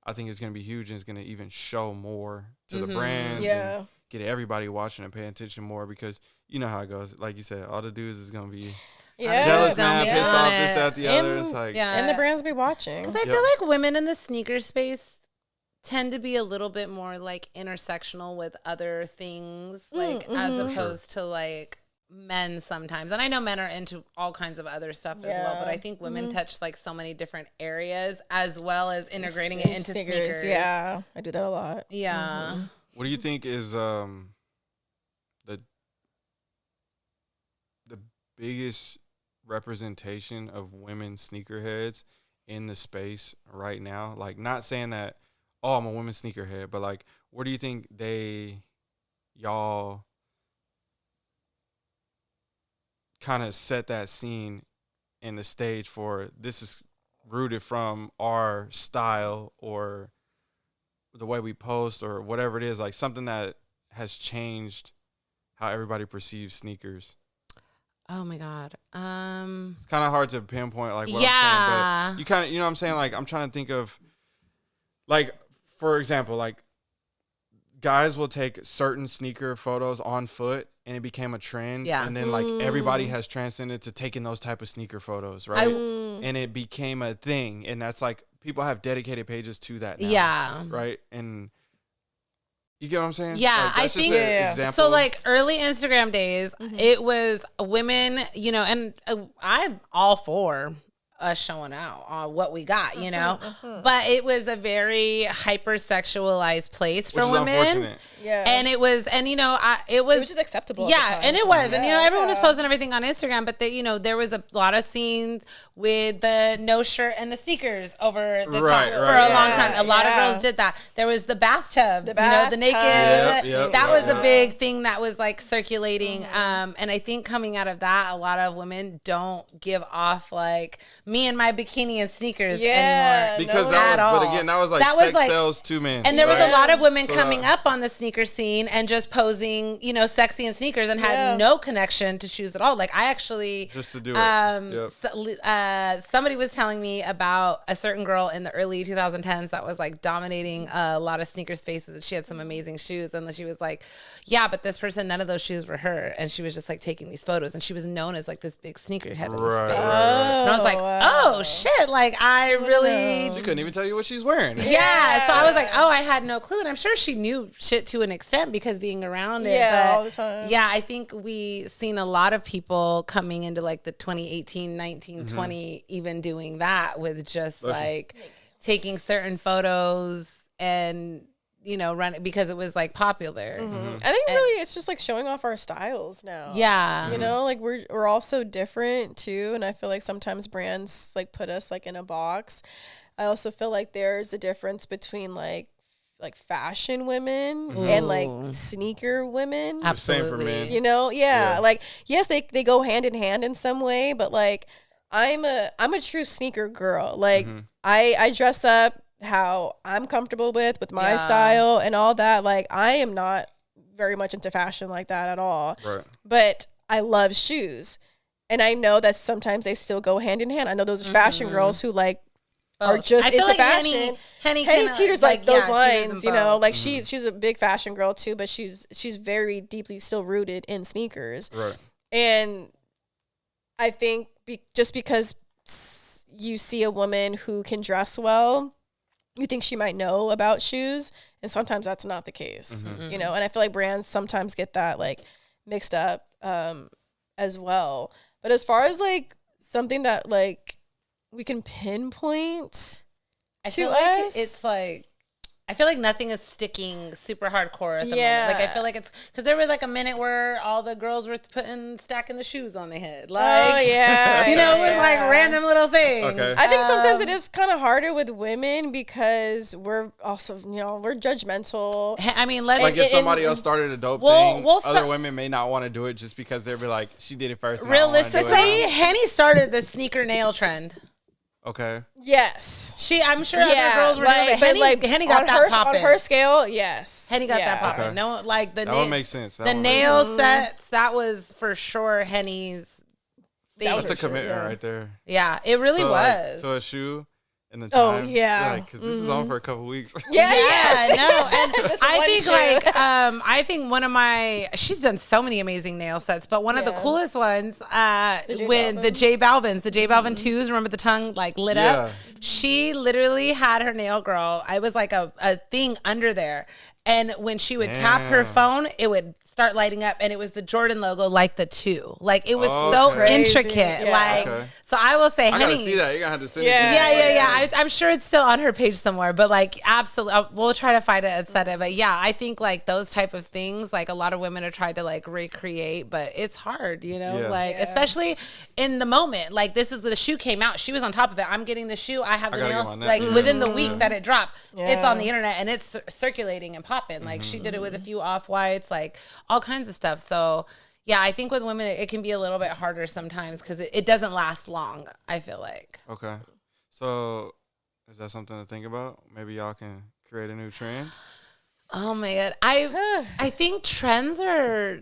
I think it's going to be huge, and it's going to even show more to the brands.
Yeah.
Get everybody watching and paying attention more, because you know how it goes. Like you said, all the dudes is going to be
Yeah.
Jealous man, pissed off, this, that, the other. It's like,
and the brands be watching.
Because I feel like women in the sneaker space tend to be a little bit more like intersectional with other things, like as opposed to like men sometimes. And I know men are into all kinds of other stuff as well, but I think women touch like so many different areas as well as integrating it into sneakers.
Yeah, I do that a lot.
Yeah.
what do you think is the biggest representation of women sneakerheads in the space right now? Like, not saying that, oh, I'm a women sneakerhead, but like, where do you think y'all kind of set that scene in the stage for this is rooted from our style or the way we post or whatever it is, like something that has changed how everybody perceives sneakers?
Oh my God.
It's kind of hard to pinpoint like what I'm saying, but you kind of, you know what I'm saying? Like, I'm trying to think of, like, for example, like, guys will take certain sneaker photos on foot and it became a trend. Yeah. And then like everybody has transcended to taking those type of sneaker photos, right? And it became a thing. And that's like, people have dedicated pages to that now. Yeah. Right? And you get what I'm saying?
Yeah,
like,
I think so. Like early Instagram days, it was women, you know, and I'm all for us showing out on what we got, you know, but it was a very hypersexualized place for women. Yeah, and it was, and you know, it was
just acceptable.
Yeah, and it was, and you know, everyone was posting everything on Instagram, but you know, there was a lot of scenes with the no shirt and the sneakers over the top for a long time. A lot of girls did that. There was the bathtub, you know, the naked. That was a big thing that was like circulating. And I think coming out of that, a lot of women don't give off like me and my bikini and sneakers anymore.
Because that was, but again, that was like sex sells to men.
And there was a lot of women coming up on the sneaker scene and just posing, you know, sexy in sneakers and had no connection to shoes at all. Like I actually
just to do it.
Somebody was telling me about a certain girl in the early 2010s that was like dominating a lot of sneaker spaces. She had some amazing shoes, and she was like, yeah, but this person, none of those shoes were her. And she was just like taking these photos, and she was known as like this big sneakerhead in the space. And I was like, oh shit, like I really
she couldn't even tell you what she's wearing.
Yeah, so I was like, oh, I had no clue. And I'm sure she knew shit to an extent because being around it. But
all the time.
Yeah, I think we seen a lot of people coming into like the 2018, 19, 20 even doing that with just like taking certain photos and, you know, running because it was like popular.
I think really it's just like showing off our styles now.
Yeah.
You know, like we're all so different too. And I feel like sometimes brands like put us like in a box. I also feel like there's a difference between like fashion women and like sneaker women.
Absolutely.
Same for men.
You know, like yes, they go hand in hand in some way, but like I'm a true sneaker girl. Like I dress up how I'm comfortable with my style and all that. Like I am not very much into fashion like that at all.
Right.
But I love shoes. And I know that sometimes they still go hand in hand. I know those fashion girls who like are just into like fashion.
Henny
teeters like those lines, you know, like she's a big fashion girl too, but she's very deeply still rooted in sneakers.
Right.
And I think just because you see a woman who can dress well, you think she might know about shoes, and sometimes that's not the case, you know. And I feel like brands sometimes get that like mixed up as well. But as far as like something that like we can pinpoint
I feel like it's like I feel like nothing is sticking super hardcore at the moment. Like I feel like it's because there was like a minute where all the girls were stacking the shoes on their head. Like, you know, it was like random little things.
Okay.
I think sometimes it is kind of harder with women because we're also, you know, we're judgmental.
I mean,
like if somebody else started a dope thing, other women may not want to do it just because they'll be like, she did it first.
Realistically, Henny started the sneaker nail trend.
Okay.
Yes.
I'm sure other girls were doing it. Henny got that popping.
On her scale, yes.
Henny got that popping. Okay. No, like
that would make sense.
The nail sets, that was for sure Henny's thing.
That's a commitment right there.
Yeah, it really was.
Like, to a shoe, and the time.
Oh yeah,
because this is on for a couple weeks.
Yeah,
no, and I think one of my, she's done so many amazing nail sets, but one of the coolest ones with the J Balvin's, the J Balvin 2s. Remember the tongue like lit up? She literally had her nail girl. I was like a thing under there. And when she would tap her phone, it would start lighting up, and it was the Jordan logo, like the 2. Like it was so intricate.
Yeah.
So I will say,
I gotta see that. You're gonna have to send it.
Yeah. I'm sure it's still on her page somewhere, but like absolutely, we'll try to find it and set it. But yeah, I think like those type of things, like a lot of women are trying to like recreate, but it's hard, especially in the moment. Like this is the shoe came out, she was on top of it. I'm getting the shoe. I have the nails like within the week that it dropped. It's on the internet and it's circulating and popping. Like she did it with a few Off-Whites, like all kinds of stuff. So yeah, I think with women it can be a little bit harder sometimes because it doesn't last long, I feel like.
Okay. So is that something to think about? Maybe y'all can create a new trend?
Oh my God. I think trends are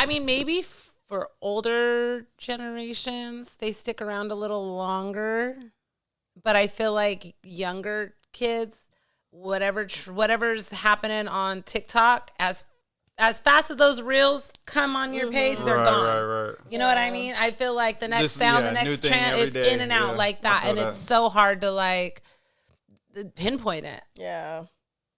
maybe for older generations, they stick around a little longer. But I feel like younger kids, whatever's happening on TikTok, as fast as those reels come on your page, they're gone. Right. You know what I mean? I feel like the next sound, the next trend, it's in and out like that. And it's so hard to like pinpoint it.
Yeah.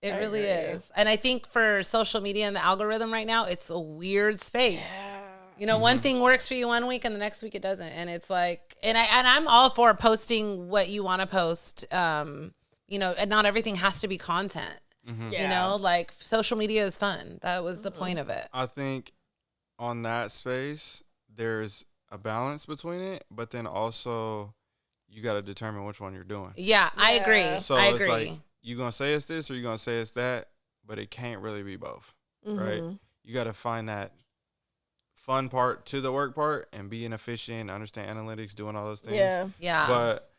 It really is. And I think for social media and the algorithm right now, it's a weird space. Yeah. One thing works for you one week and the next week it doesn't. And it's like, and I'm all for posting what you want to post. And not everything has to be content. Like social media is fun. That was the point of it.
I think on that space, there's a balance between it, but then also you got to determine which one you're doing.
Yeah, I agree.
So it's like, you going to say it's this or you going to say it's that, but it can't really be both, right? You got to find that fun part to the work part and being efficient, understand analytics, doing all those things.
Yeah.
But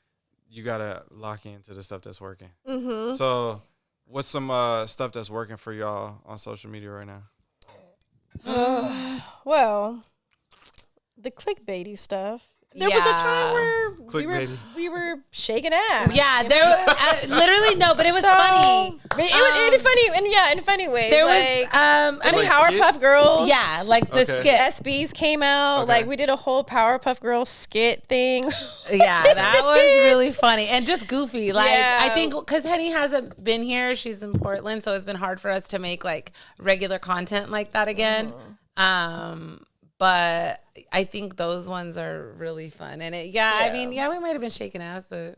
you got to lock into the stuff that's working. So what's some stuff that's working for y'all on social media right now?
Well, the clickbaity stuff. There was a time where we were shaking ass.
Yeah, there was literally no, but it was funny.
It was funny in funny ways.
There
was
Powerpuff
skits? Girls.
Yeah, like the skit.
SBs came out. Like we did a whole Powerpuff Girls skit thing.
Yeah, that was really funny and just goofy. Like I think because Henny hasn't been here, she's in Portland, so it's been hard for us to make like regular content like that again. But I think those ones are really fun. And we might have been shaking ass, but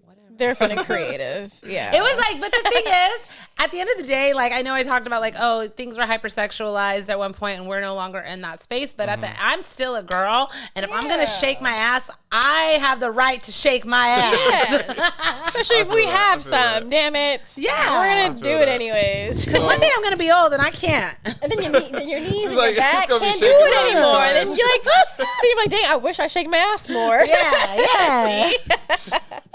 whatever.
They're fun and creative. Yeah.
It was like, but the thing is, at the end of the day, like I know I talked about like, oh, things were hypersexualized at one point and we're no longer in that space. But I'm still a girl. And if I'm going to shake my ass, I have the right to shake my ass.
Yes. Especially if we have some. Damn it.
Yeah.
We're going to do it anyways.
Because one day I'm going to be old and I can't.
And then your knees and your back can't do it anymore. Then you're like, dang, I wish I shake my ass more.
Yeah.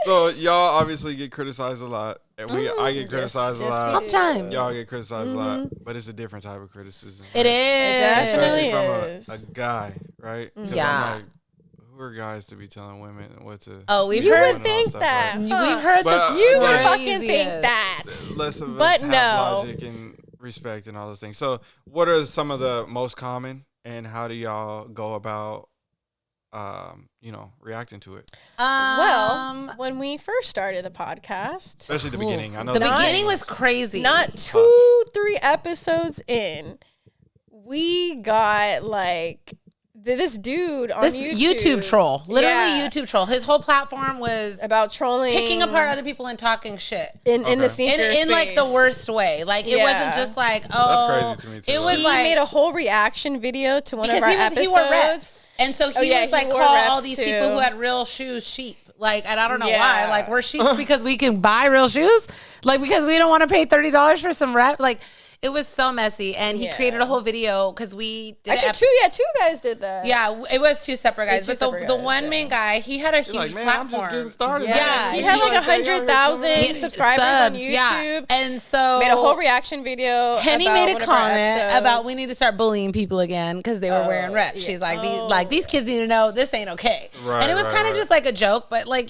So y'all obviously get criticized a lot. And I get criticized a lot.
All the time.
Y'all get criticized a lot. But it's a different type of criticism.
It is.
It definitely
is. From a guy, right?
Yeah.
I'm like, who are guys to be telling women what to...
Oh, we've
you
heard...
would think that.
We've heard
you would fucking think that.
Less of us have logic and respect and all those things. So what are some of the most common and how do y'all go about reacting to it?
Well, when we first started the podcast,
especially the beginning, I know
the beginning was crazy.
Not 2-3 episodes in, we got like this dude on
YouTube troll, literally YouTube troll. His whole platform was
about trolling,
picking apart other people and talking shit
in the sneaker
in like the worst way. Like it wasn't just like
that's crazy to me too.
It was
he
like
made a whole reaction video to one of our episodes.
He wore reps. And so he was like, call all these people who had real shoes sheep. Like, and I don't know why. Like, we're sheep because we can buy real shoes? Like, because we don't want to pay $30 for some rep? Like, It was so messy, and he created a whole video because we did
actually two guys did that.
Yeah, it was two separate guys, but the one main guy, he had a huge platform.
I'm just getting started.
Yeah, he had like 100,000 subscribers on YouTube,
and so
made a whole reaction video.
Henny made a comment about we need to start bullying people again because they were wearing reps. She's like, these kids need to know this ain't okay, and it was kind of just like a joke, but like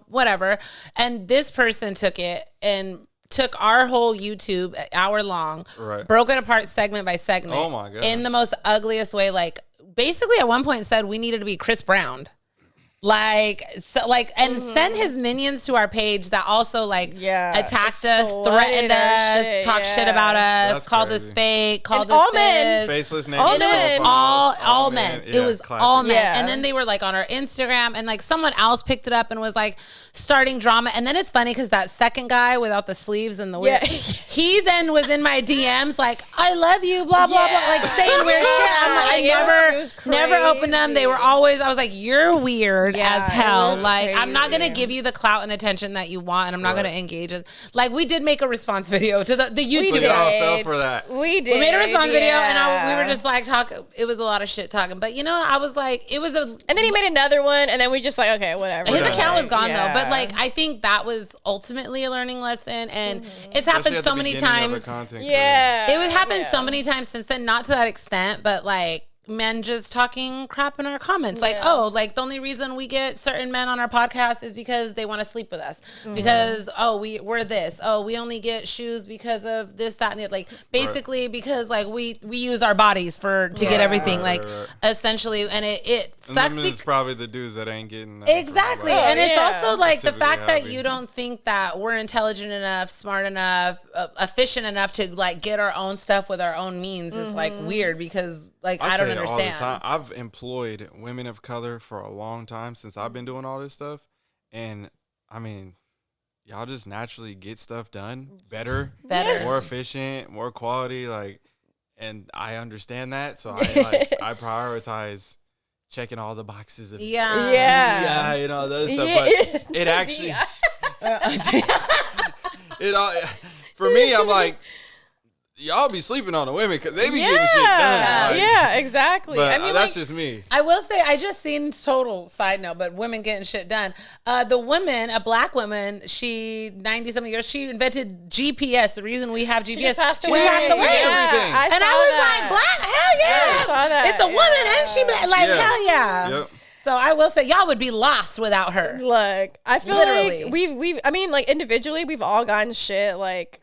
whatever. And this person took it and took our whole YouTube hour long, broke it apart segment by segment.
Oh my god!
In the most ugliest way. Like basically, at one point said we needed to be Chris Brown. And send his minions to our page that also attacked us, threatened us, talked shit about us, called us fake, called us
men.
Faceless names.
All men. All men.
Yeah,
it was
classic.
all men. Yeah. And then they were like on our Instagram, and like someone else picked it up and was like starting drama. And then it's funny because that second guy without the sleeves and the weird, he then was in my DMs like, I love you, blah, blah, blah, like saying weird shit. I'm like, I never opened them. They were always, I was like, you're weird as hell. Like, I'm not going to give you the clout and attention that you want, and I'm not going to engage it. Like, we did make a response video to the YouTube.
We fell for that.
We did.
We made a response video, and we were just like talking. It was a lot of shit talking. But, I was like, it was a...
And then he made another one, and then we just like, okay, whatever.
His account was gone, though. But, like, I think that was ultimately a learning lesson, and it's happened so many times. It would happen so many times since then, not to that extent, but, like, men just talking crap in our comments. Like, the only reason we get certain men on our podcast is because they want to sleep with us. Because, we're this. We only get shoes because of this, that, and the other. Like, basically because, like, we use our bodies to get everything. Essentially. And it sucks.
And it's probably the dudes that ain't getting that.
Exactly. And it's also, like, the fact that you don't think that we're intelligent enough, smart enough, efficient enough to, like, get our own stuff with our own means is, like, weird because... Like, I don't understand. All the time.
I've employed women of color for a long time since I've been doing all this stuff. And, I mean, y'all just naturally get stuff done better, more efficient, more quality. Like, and I understand that. So, I prioritize checking all the boxes. Of, those stuff. But it actually... for me, I'm like... Y'all be sleeping on the women because they be getting shit done.
Yeah, exactly.
But, I mean, that's just me.
I will say, I just seen total side note, but women getting shit done. The woman, a black woman, she 90-something years, she invented GPS. The reason we have GPS,
she passed
away.
Yeah,
and I was like, black, hell yeah.
I saw that.
It's a woman and she hell yeah.
Yep.
So I will say, y'all would be lost without her.
Look, I feel like we've I mean, like individually, we've all gotten shit like.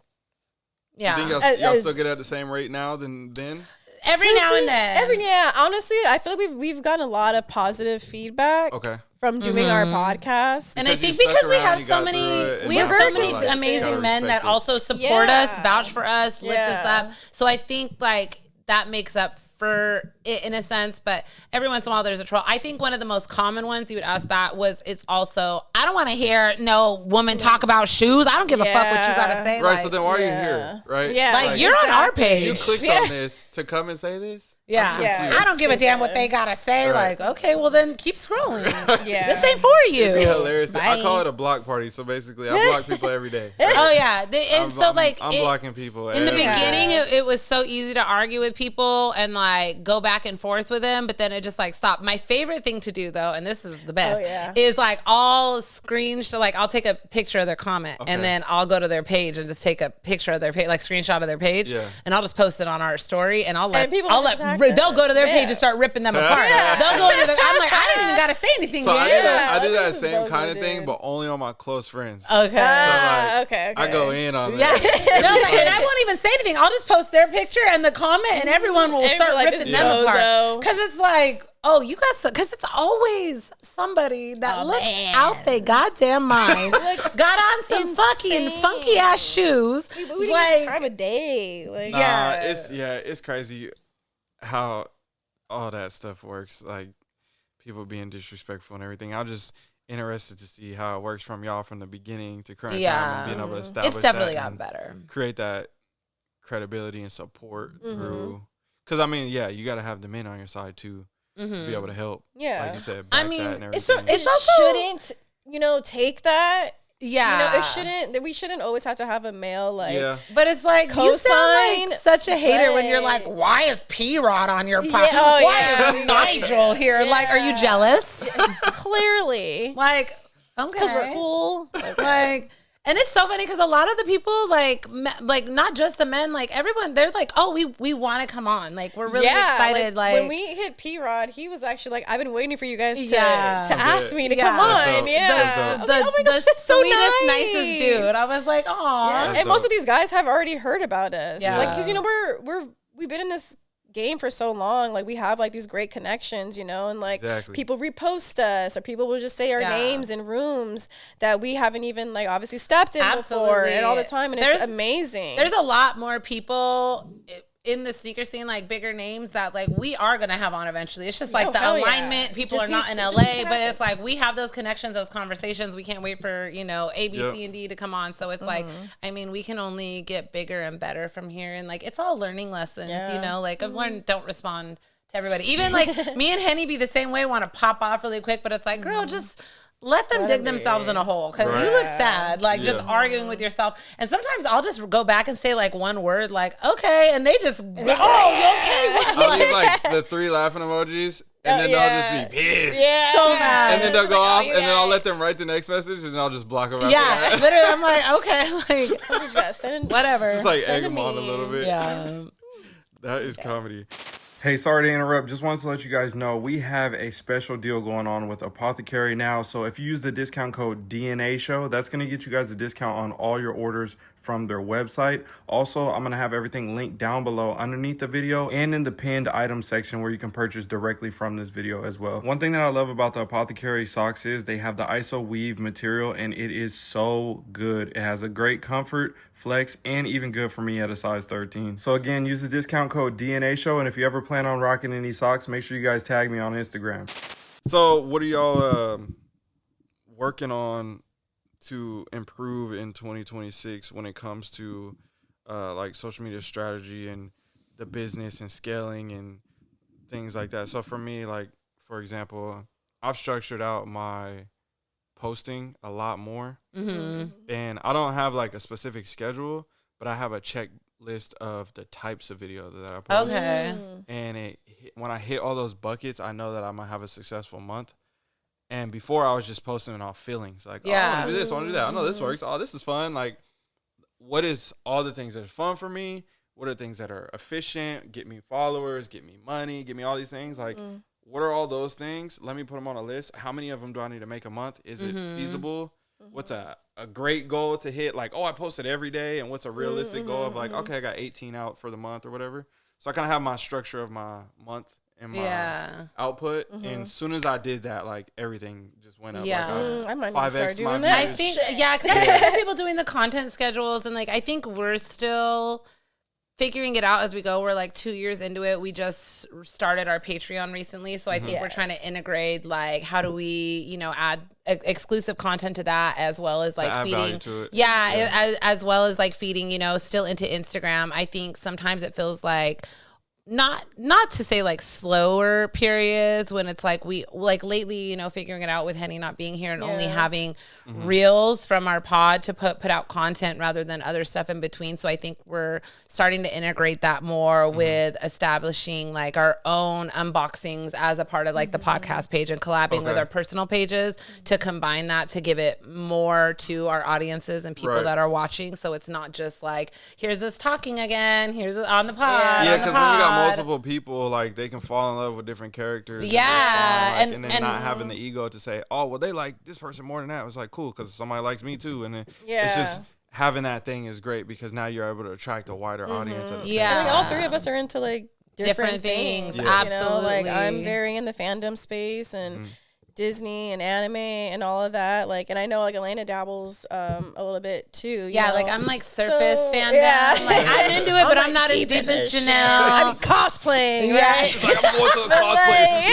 Yeah.
You think y'all still get at the same rate now than then?
Every now and then.
Honestly, I feel like we've gotten a lot of positive feedback.
Okay.
From doing our podcast.
And I think because we have so many amazing men that also support us, vouch for us, lift us up. So I think like that makes up for it in a sense, but every once in a while there's a troll. I think one of the most common ones you would ask that was, it's also, I don't want to hear no woman talk about shoes. I don't give a fuck what you got to say.
Right, so then why are you here, right?
Yeah.
Like you're on our page.
You clicked on this to come and say this?
Yeah. I don't give a damn what they got to say.
Right.
Like, okay, well then keep scrolling. This ain't for you.
It'd be hilarious. I call it a block party, so basically I block people every day.
Oh yeah. I'm
blocking people.
In the beginning, it was so easy to argue with people and like go back and forth with them, but then it just like stopped. My favorite thing to do though, and this is the best, is like I'll screenshot, like I'll take a picture of their comment and then I'll go to their page and just take a picture of their page, like screenshot of their page, and I'll just post it on our story, and they'll go to their page and start ripping them apart. They'll go into I'm like, I didn't even gotta say anything.
So I do that same kind of thing, but only on my close friends.
Okay.
So like,
okay.
I go in on
and I won't even say anything. I'll just post their picture and the comment, and everyone will start ripping them apart. Because it's like, oh, you got some, because it's always somebody that looks out their goddamn mind, got on some fucking funky ass shoes.
We like time of day. Like,
it's crazy how all that stuff works. Like people being disrespectful and everything. I'm just interested to see how it works from y'all from the beginning to current time and being able to establish.
It's definitely gotten better.
Create that credibility and support through. Because I mean, you got to have the men on your side too. To be able to help. Yeah. Like you said, back that and everything.
It also shouldn't, take that
Yeah.
We shouldn't always have to have a male, like. Yeah.
But it's like, you sound like such a hater when you're like, why is P-Rod on your podcast? Why is Nigel here? Yeah. Like, are you jealous?
Clearly.
Like, okay.
Because we're cool.
Like, and it's so funny because a lot of the people, like not just the men, like everyone, they're like, oh, we want to come on. Like, we're really excited. Like,
when we hit P-Rod, he was actually like, I've been waiting for you guys to ask me to come on.
The sweetest, nicest dude. I was like, aw.
Yeah. And most of these guys have already heard about us. Yeah. Like, because, you know, we've been in this game for so long, like we have like these great connections, you know, and like people repost us, or people will just say our names in rooms that we haven't even like obviously stepped in before, and all the time, and it's amazing.
There's a lot more people in the sneaker scene, like bigger names that like we are gonna have on eventually. It's just like the alignment. People just are not in LA, but it's like we have those connections, those conversations. We can't wait for, you know, A, B, C, and D to come on. So it's like, I mean, we can only get bigger and better from here, and like it's all learning lessons. You know, like I've learned, don't respond to everybody. Even like me and Henny be the same way. Want to pop off really quick, but it's like, girl, just let them dig themselves in a hole, because you look sad, like just arguing with yourself. And sometimes I'll just go back and say like one word, like okay, and they just you okay?
I'll leave like the 3 laughing emojis, and then they'll just be pissed,
so mad,
and then they'll go off, and then I'll let them write the next message, and I'll just block them.
After literally, I'm like, okay, like whatever,
just like egg them on a little bit.
Yeah,
that is comedy. Hey, sorry to interrupt. Just wanted to let you guys know we have a special deal going on with Apothecary now. So if you use the discount code DNA Show, that's going to get you guys a discount on all your orders from their website. Also, I'm going to have everything linked down below underneath the video and in the pinned item section where you can purchase directly from this video as well. One thing that I love about the Apothecary socks is they have the ISO weave material, and it is so good. It has a great comfort, flex, and even good for me at a size 13. So again, use the discount code DNA Show, and if you ever plan on rocking any socks, make sure you guys tag me on Instagram. So what are y'all working on to improve in 2026 when it comes to like social media strategy and the business and scaling and things like that? So for me, like for example, I've structured out my posting a lot more, and I don't have like a specific schedule, but I have a checklist of the types of videos that I post.
Okay.
And when I hit all those buckets, I know that I might have a successful month. And before, I was just posting it off feelings, like, oh, I want to do this, I want to do that. I know this works. Oh, this is fun. Like, what is all the things that are fun for me? What are things that are efficient, get me followers, get me money, get me all these things? Like, what are all those things? Let me put them on a list. How many of them do I need to make a month? Is it feasible? What's a great goal to hit? Like, oh, I posted every day. And what's a realistic goal of like, okay, I got 18 out for the month or whatever. So I kind of have my structure of my month and my output. And as soon as I did that, like everything just went up. Like,
I might start doing
that. I think, because I see people doing the content schedules, and like I think we're still figuring it out as we go. We're like 2 years into it. We just started our Patreon recently, so I think we're trying to integrate like how do we, you know, add exclusive content to that, as well as like feeding as well as like feeding, you know, still into Instagram. I think sometimes it feels like not to say like slower periods when it's like we like lately, you know, figuring it out with Henny not being here and only having reels from our pod to put out content rather than other stuff in between. So I think we're starting to integrate that more with establishing like our own unboxings as a part of like the podcast page and collabing with our personal pages to combine that to give it more to our audiences and people that are watching. So it's not just like, here's this talking again, here's it on the pod.
Yeah, because when you got multiple people, like they can fall in love with different characters. And then not having the ego to say, oh, well, they like this person more than that. It was like, cool, because somebody likes me too. And then it's just having that thing is great because now you're able to attract a wider audience. At the same time.
I think all three of us are into like different things.
Absolutely.
You know, like I'm very in the fandom space and Disney and anime and all of that, like, and I know like Elena dabbles a little bit too. You know?
Like I'm like surface fandom. Like I'm into it, but I'm not as deep as Janelle.
I'm cosplaying, right?
It's like I'm going to a cosplay.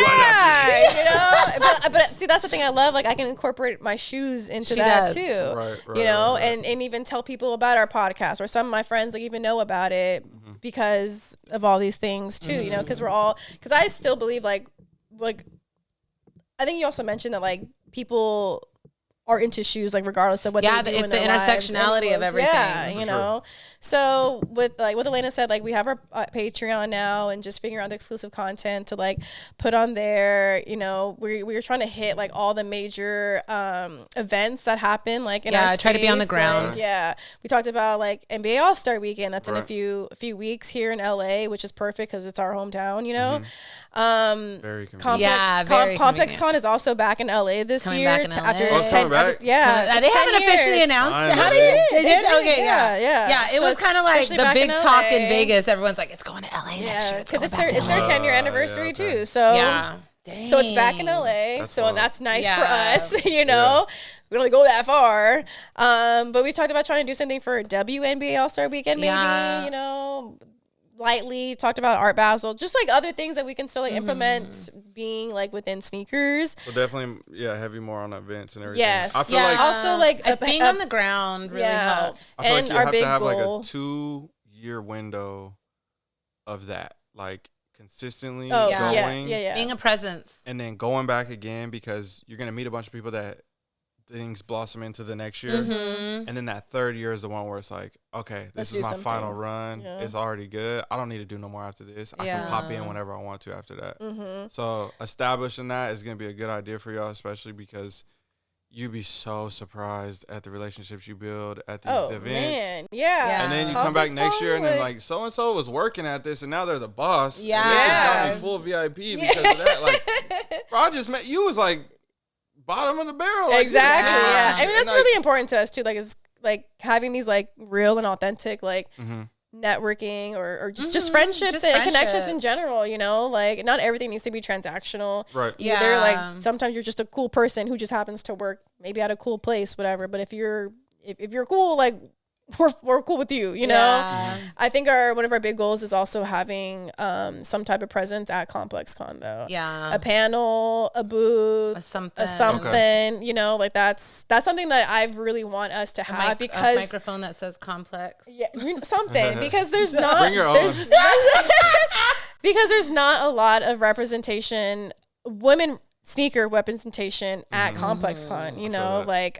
You know. But see, that's the thing I love. Like I can incorporate my shoes into that too. Right. You know, and even tell people about our podcast, or some of my friends like even know about it because of all these things too. You know, because I still believe like. I think you also mentioned that like people are into shoes, like regardless of what they do in their
intersectionality of everything.
Yeah, you know. So with what Elena said, like we have our Patreon now, and just figuring out the exclusive content to like put on there. You know, we're trying to hit like all the major events that happen like in our space.
Try to be on the ground.
Like, we talked about like NBA All-Star Weekend. That's in a few weeks here in LA, which is perfect because it's our hometown. You know.
Very convenient.
Complex Con is also back in LA this year.
It's coming back.
They
haven't officially announced.
How they did?
Okay,
yeah.
It was kind of like the big talk in Vegas. Everyone's like, it's going to LA next year.
Because it's their 10-year anniversary too. So so it's back in LA. That's nice for us. You know. We don't really go that far. But we talked about trying to do something for WNBA All-Star Weekend, maybe, you know. Lightly talked about Art Basel, just like other things that we can still like implement being like within sneakers.
So definitely, heavy more on events and everything.
Yes,
I feel like
also like
being on the ground really helps.
I feel like you have to have like a 2-year window of that, like consistently going,
being a presence,
and then going back again because you're gonna meet a bunch of people that things blossom into the next year, and then that third year is the one where it's like, okay, this is my final run. It's already good. I don't need to do no more after this. I can pop in whenever I want to after that. So establishing that is gonna be a good idea for y'all, especially because you'd be so surprised at the relationships you build at these events. Man.
Yeah.
And then you come back next year and then like so and so was working at this and now they're the boss.
Yeah.
And they just got me full VIP because of that. Like, bro, I just met you was like bottom of the barrel. Like,
exactly. Yeah. I mean, that's really important to us too. Like, it's like having these like real and authentic like networking or just friendships and connections in general. You know, like not everything needs to be transactional.
Right.
Either like sometimes you're just a cool person who just happens to work maybe at a cool place, whatever. But if you're cool, like we're cool with you, you know? I think one of our big goals is also having some type of presence at Complex Con though.
Yeah.
A panel, a booth, a something, you know, like that's something that I really want us to have because
a microphone that says Complex.
Yeah, something because there's not
Bring your own.
because there's not a lot of representation, women sneaker representation at Complex Con, you know, like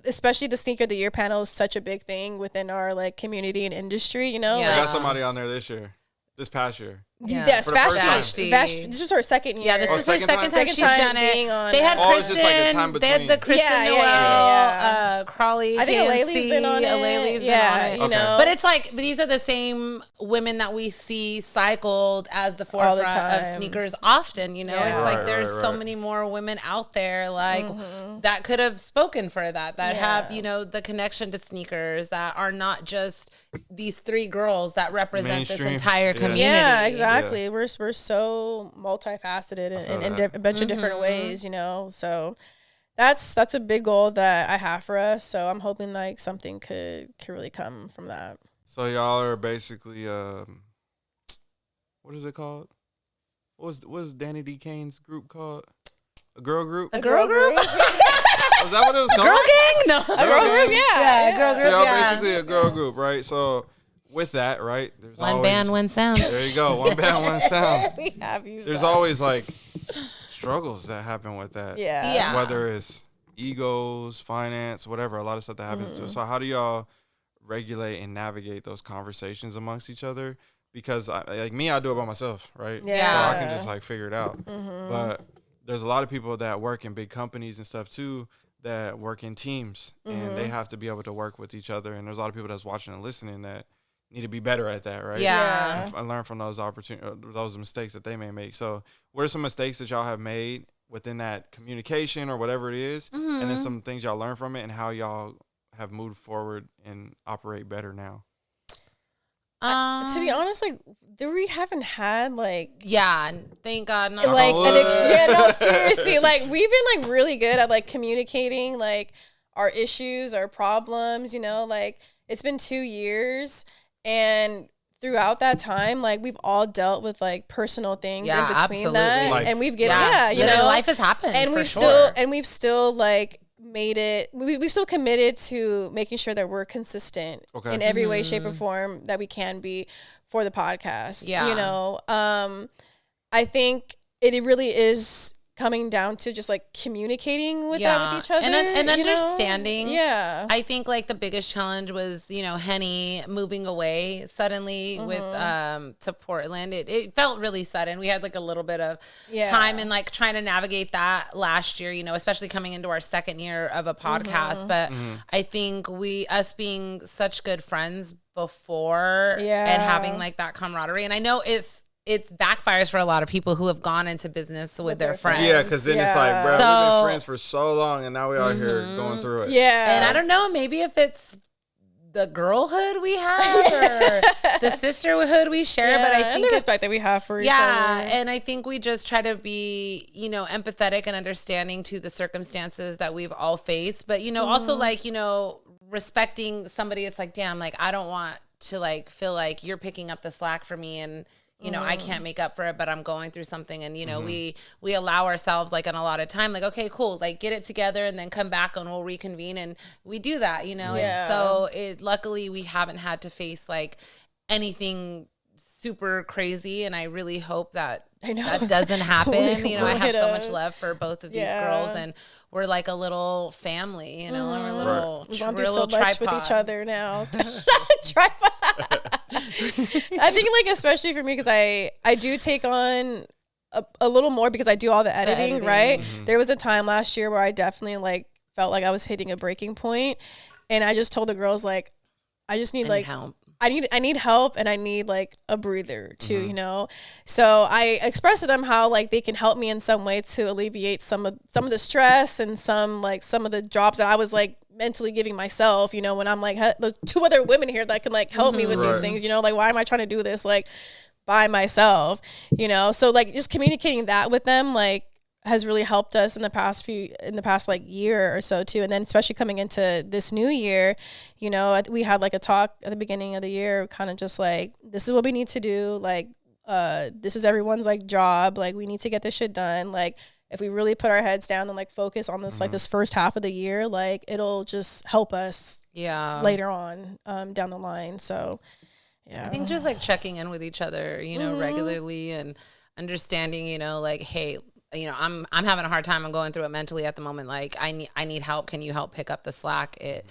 especially the Sneaker of the Year panel is such a big thing within our like community and industry, you know.
I got somebody on there this past year.
Yes, this was her second year.
Yeah, this is her second time she's done it. They had
Kristen.
They had the Kristen Noel, Crawley.
I think Alaylee's been on it.
Alaylee's been on it.
You know.
But it's like these are the same women that we see cycled as the forefront of sneakers often. You know, it's like there's so many more women out there like that could have spoken for that have, you know, the connection to sneakers that are not just these 3 girls that represent this entire community.
Yeah, exactly. Yeah. We're so multifaceted in a bunch of different ways, you know. So that's a big goal that I have for us. So I'm hoping like something could really come from that.
So y'all are basically what is it called? What was Danny D. Kane's group called? A girl group?
A girl group?
Was that what it was called?
Girl gang? No.
A girl group, yeah.
Girl group,
so y'all basically a girl group, right? So with that, right? There's
one band, one sound.
There you go. One band, one sound.
We have used
There's
that.
always like struggles that happen with that.
Yeah.
Whether it's egos, finance, whatever, a lot of stuff that happens to us. So how do y'all regulate and navigate those conversations amongst each other? Because I do it by myself, right?
Yeah.
So I can just like figure it out. But there's a lot of people that work in big companies and stuff too that work in teams and they have to be able to work with each other. And there's a lot of people that's watching and listening that need to be better at that, right?
Yeah.
And learn from those those mistakes that they may make. So what are some mistakes that y'all have made within that communication or whatever it is? And then some things y'all learn from it and how y'all have moved forward and operate better now?
To be honest, like we haven't had like
thank God not
like no, seriously, like we've been like really good at like communicating like our issues, our problems, you know, like it's been 2 years and throughout that time, like we've all dealt with like personal things in between that,
life.
And we've you know,
life has happened,
and we've still like made it. We've still committed to making sure that we're consistent in every way, shape, or form that we can be for the podcast.
Yeah,
you know, I think it really is coming down to just like communicating with that with each other
and understanding.
Yeah,
I think like the biggest challenge was Henny moving away suddenly with to Portland. It felt really sudden. We had like a little bit of time and like trying to navigate that last year, especially coming into our second year of a podcast. But I think us being such good friends before and having like that camaraderie, and I know it backfires for a lot of people who have gone into business with their friends.
Yeah, because then it's like, bro, we've been friends for so long, and now we are here going through it.
Yeah.
And I don't know, maybe if it's the girlhood we have or the sisterhood we share, but I think
and the respect that we have for each other.
Yeah, and I think we just try to be, empathetic and understanding to the circumstances that we've all faced. But, also like, respecting somebody. It's like, damn, like, I don't want to like feel like you're picking up the slack for me and I can't make up for it, but I'm going through something. And, we allow ourselves like on a lot of time, like, okay, cool. Like get it together and then come back and we'll reconvene. And we do that, and so luckily we haven't had to face like anything super crazy. And I really hope that doesn't happen. I have so much love for both of these girls, and we're like a little family, and we're a little,
we've gone through so much with each other now. Tripod. I think like, especially for me, because I do take on a little more because I do all the editing. Right? There was a time last year where I definitely like felt like I was hitting a breaking point, and I just told the girls like, I just need help. I need help, and I need like a breather too, So I expressed to them how like they can help me in some way to alleviate some of the stress and some of the drops that I was like mentally giving myself, when I'm like, there's two other women here that can like help me with these things, like, why am I trying to do this like by myself, So like just communicating that with them like has really helped us in the past like year or so too. And then especially coming into this new year, we had like a talk at the beginning of the year, kind of just like, this is what we need to do. Like, this is everyone's like job. Like we need to get this shit done. Like if we really put our heads down and like focus on this, like this first half of the year, like it'll just help us later on down the line. So yeah,
I think just like checking in with each other, regularly, and understanding, like, hey, I'm having a hard time. I'm going through it mentally at the moment. Like I need help. Can you help pick up the slack? It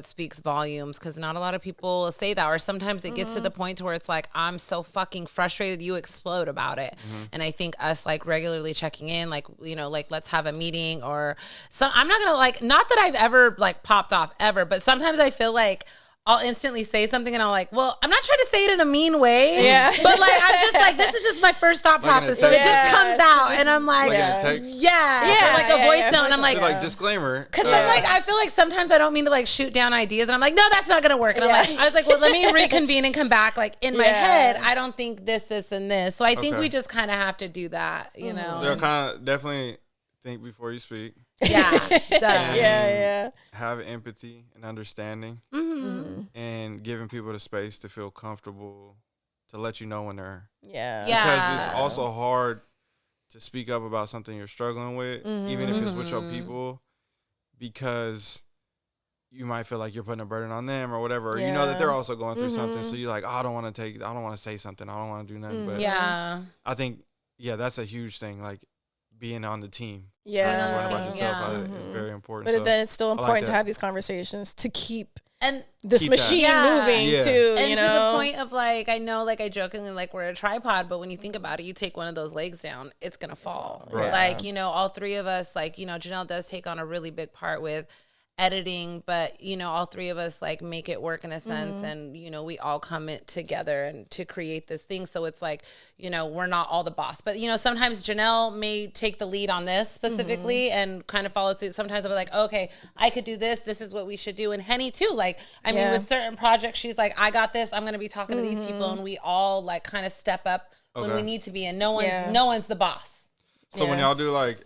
speaks volumes, because not a lot of people say that, or sometimes it gets to the point to where it's like, I'm so fucking frustrated, you explode about it. And I think us like regularly checking in, like, like let's have a meeting, or I'm not going to like, not that I've ever like popped off ever, but sometimes I feel like I'll instantly say something and I'll like, well, I'm not trying to say it in a mean way, but like, I'm just like, this is just my first thought process. So it just comes out and I'm like,
like a text?
Like a voice note. And I'm like
disclaimer.
Cause I'm like, I feel like sometimes I don't mean to like shoot down ideas, and I'm like, no, that's not going to work. And I was like, well, let me reconvene and come back. Like in my head, I don't think this, and this. So I think we just kind of have to do that, So
you'll kind of definitely think before you speak.
Yeah.
Have empathy and understanding, and giving people the space to feel comfortable to let you know when they're because it's also hard to speak up about something you're struggling with, even if it's with your people, because you might feel like you're putting a burden on them or whatever, or you know that they're also going through something, so you're like, oh, I don't want to say something, I don't want to do nothing, but I think that's a huge thing, like being on the team. It's very important.
But then it's still important to have these conversations to keep this machine moving too.
And to the point of like, I know, like I jokingly like we're a tripod, but when you think about it, you take one of those legs down, it's gonna fall.
Right.
Like, all three of us, like, Janelle does take on a really big part with editing, but all three of us like make it work in a sense, and we all come it together and to create this thing. So it's like, we're not all the boss, but sometimes Janelle may take the lead on this specifically and kind of follow suit. Sometimes I'll be like, okay, I could do this is what we should do. And Henny too, like I mean with certain projects, she's like, I got this, I'm gonna be talking to these people, and we all like kind of step up when we need to be, and no one's the boss.
So when y'all do like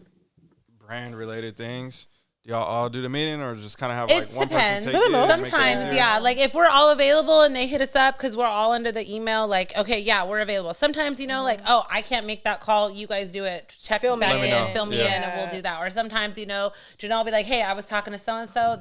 brand related things, y'all all do the meeting, or just kind of have like one
depends.
person take it?
Sometimes, yeah. Like if we're all available and they hit us up because we're all under the email, like, okay, yeah, we're available. Sometimes, you know, like, oh, I can't make that call. You guys do it. Check
fill
back
me
in, fill me in, and we'll do that. Or sometimes, you know, Janelle will be like, hey, I was talking to so-and-so.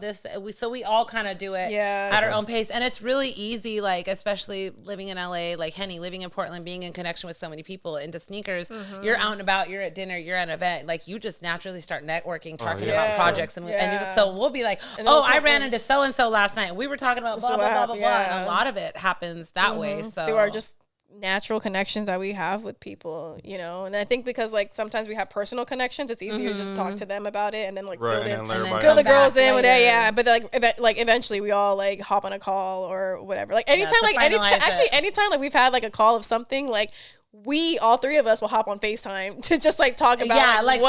So we all kind of do it at our own pace. And it's really easy, like, especially living in LA, like Henny, living in Portland, being in connection with so many people into sneakers. You're out and about, you're at dinner, you're at an event. Like, you just naturally start networking, talking about projects. And so we'll be like, oh, I ran into so-and-so last night. We were talking about blah, blah, blah, blah, blah. And a lot of it happens that way. So
through our just natural connections that we have with people, you know. And I think because like sometimes we have personal connections, it's easier to just talk to them about it and then like fill the girls in with that. But like eventually we all like hop on a call or whatever. Like anytime like we've had like a call of something, like we all three of us will hop on FaceTime to just like talk about what's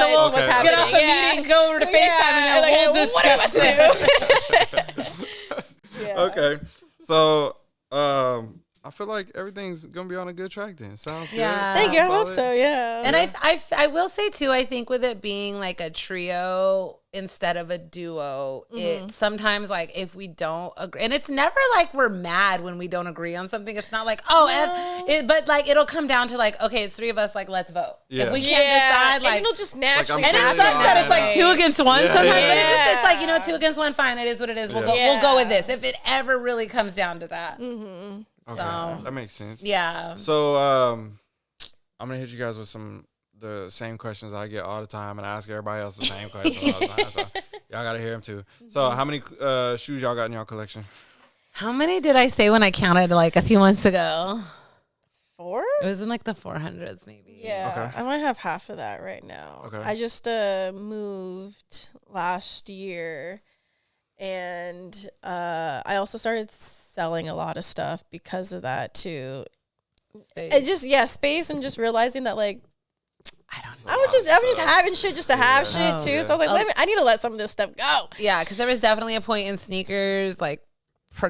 happening.
Get off a meeting, go over to FaceTime, and then we'll discuss
it.
Okay, so I feel like everything's gonna be on a good track then. Sounds good.
Thank you. I hope so. Yeah.
And I will say too, I think with it being like a trio instead of a duo, it sometimes like if we don't agree, and it's never like we're mad when we don't agree on something. It's not like but like it'll come down to like, okay, it's three of us, like let's vote. If we can't decide, like
it'll just naturally.
And it sucks that it's like 2 against 1 sometimes. But it's like, you know, 2 against 1, fine. It is what it is. We'll go with this if it ever really comes down to that.
Okay, that makes sense.
Yeah.
So I'm gonna hit you guys with the same questions I get all the time, and I ask everybody else the same questions all the time. So y'all gotta hear them too. So how many shoes y'all got in y'all collection?
How many did I say when I counted like a few months ago?
4?
It was in like the 400s maybe.
Yeah.
Okay.
I might have half of that right now.
Okay.
I just moved last year. And I also started selling a lot of stuff because of that too. It just space and just realizing that like I was just having shit just to have shit too. So I was like, I need to let some of this stuff go.
Yeah, because there was definitely a point in sneakers like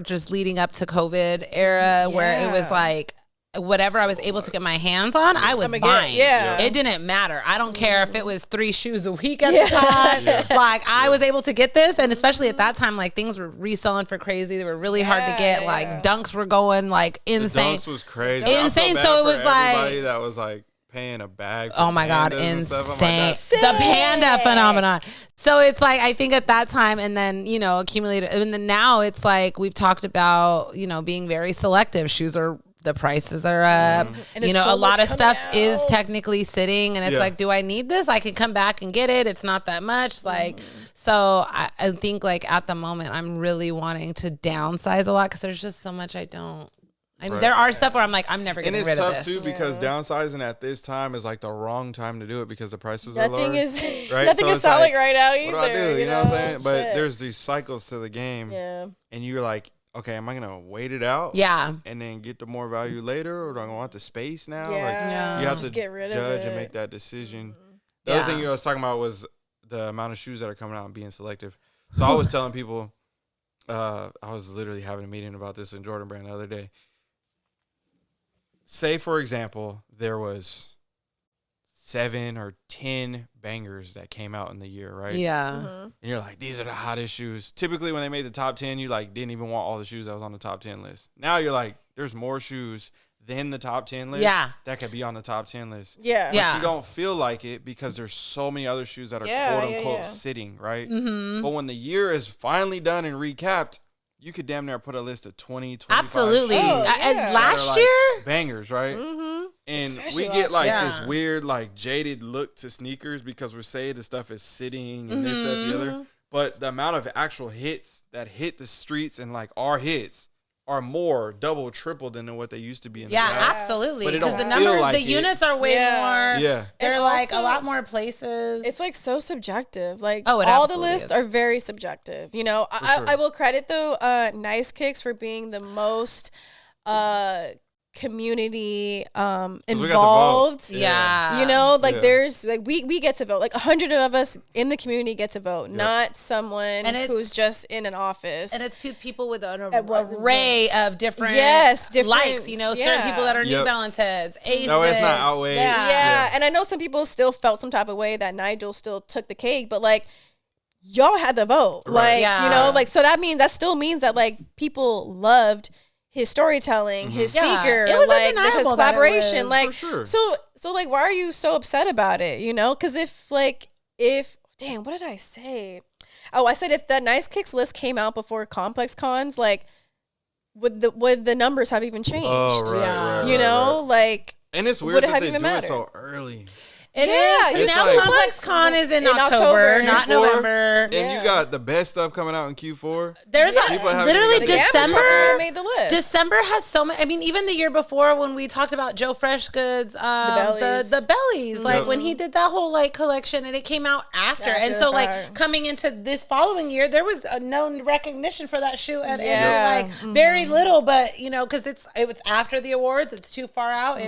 just leading up to COVID era where it was like whatever I was able to get my hands on, I was buying. It didn't matter. I don't care if it was 3 shoes a week at the time. Like I was able to get this, and especially at that time, like things were reselling for crazy. They were really hard to get. Like Dunks were going like insane.
The Dunks was crazy.
Insane. So it was like
that was like paying a bag.
Oh my God, insane. The panda phenomenon. So it's like, I think at that time, and then, you know, accumulated. And then now it's like, we've talked about, you know, being very selective. The prices are up. You know, a lot of stuff is technically sitting, and it's like, do I need this? I can come back and get it. It's not that much. Like, so I think like at the moment, I'm really wanting to downsize a lot because there's just so much I don't. I mean, there are stuff where I'm like, I'm never getting rid of this.
And it's tough too because downsizing at this time is like the wrong time to do it because the prices are lower.
Nothing is selling right now either.
What do I do? You know what I'm saying? But there's these cycles to the game.
Yeah.
And you're like, okay, am I gonna wait it out?
Yeah.
And then get the more value later, or do I want the space now?
Yeah.
You have
just
to
get rid of
judge
it
and make that decision. The other thing you was talking about was the amount of shoes that are coming out and being selective. So I was telling people, I was literally having a meeting about this in Jordan Brand the other day. Say, for example, there was 7 or 10 bangers that came out in the year, right?
Yeah.
And you're like, these are the hottest shoes. Typically, when they made the top 10, you like didn't even want all the shoes that was on the top 10 list. Now you're like, there's more shoes than the top 10 list that could be on the top 10 list.
Yeah.
But you don't feel like it because there's so many other shoes that are quote unquote sitting, right? But when the year is finally done and recapped, you could damn near put a list of 20, 25
Absolutely.
shoes
Last year?
Bangers, right? And
especially
we get like this weird, like jaded look to sneakers because we're saying the stuff is sitting and this, that, the other. But the amount of actual hits that hit the streets and like our hits are more double, triple than what they used to be in the past.
Absolutely.
But it don't
Because the
feel
numbers,
like
the units are way more.
Yeah.
They're
And
like
also,
a lot more places.
It's like so subjective. Like
Oh, it
all the
absolutely
lists
is.
are very subjective. You know, I will credit though Nice Kicks for being the most community involved.
Yeah.
You know, like there's like we get to vote. Like 100 of us in the community get to vote, not someone who's just in an office.
And it's people with an array of different likes, you know, certain people that are New Balance heads, Aces.
No, it's not outweighed.
Yeah. And I know some people still felt some type of way that Nigel still took the cake, but like y'all had the vote.
Right.
Like, you know, like, so that still means that like people loved his storytelling, his speaker,
it was
like his collaboration. Like,
for sure.
so like, why are you so upset about it? You know, because if damn, what did I say? Oh, I said if the Nice Kicks list came out before Complex Cons, like, would the numbers have even changed?
Oh, right,
you know, like,
and it's weird that they do
mattered?
it so early.
It is. Now
like,
Complex Con is in October, not
Q4,
November.
And you got the best stuff coming out in Q4.
There's literally December.
Made the list.
December has so many. I mean, even the year before when we talked about Joe Freshgood's the bellies, like when he did that whole like collection, and it came out after. And so like coming into this following year, there was a known recognition for that shoe at like very little, but you know, because it was after the awards, it's too far out.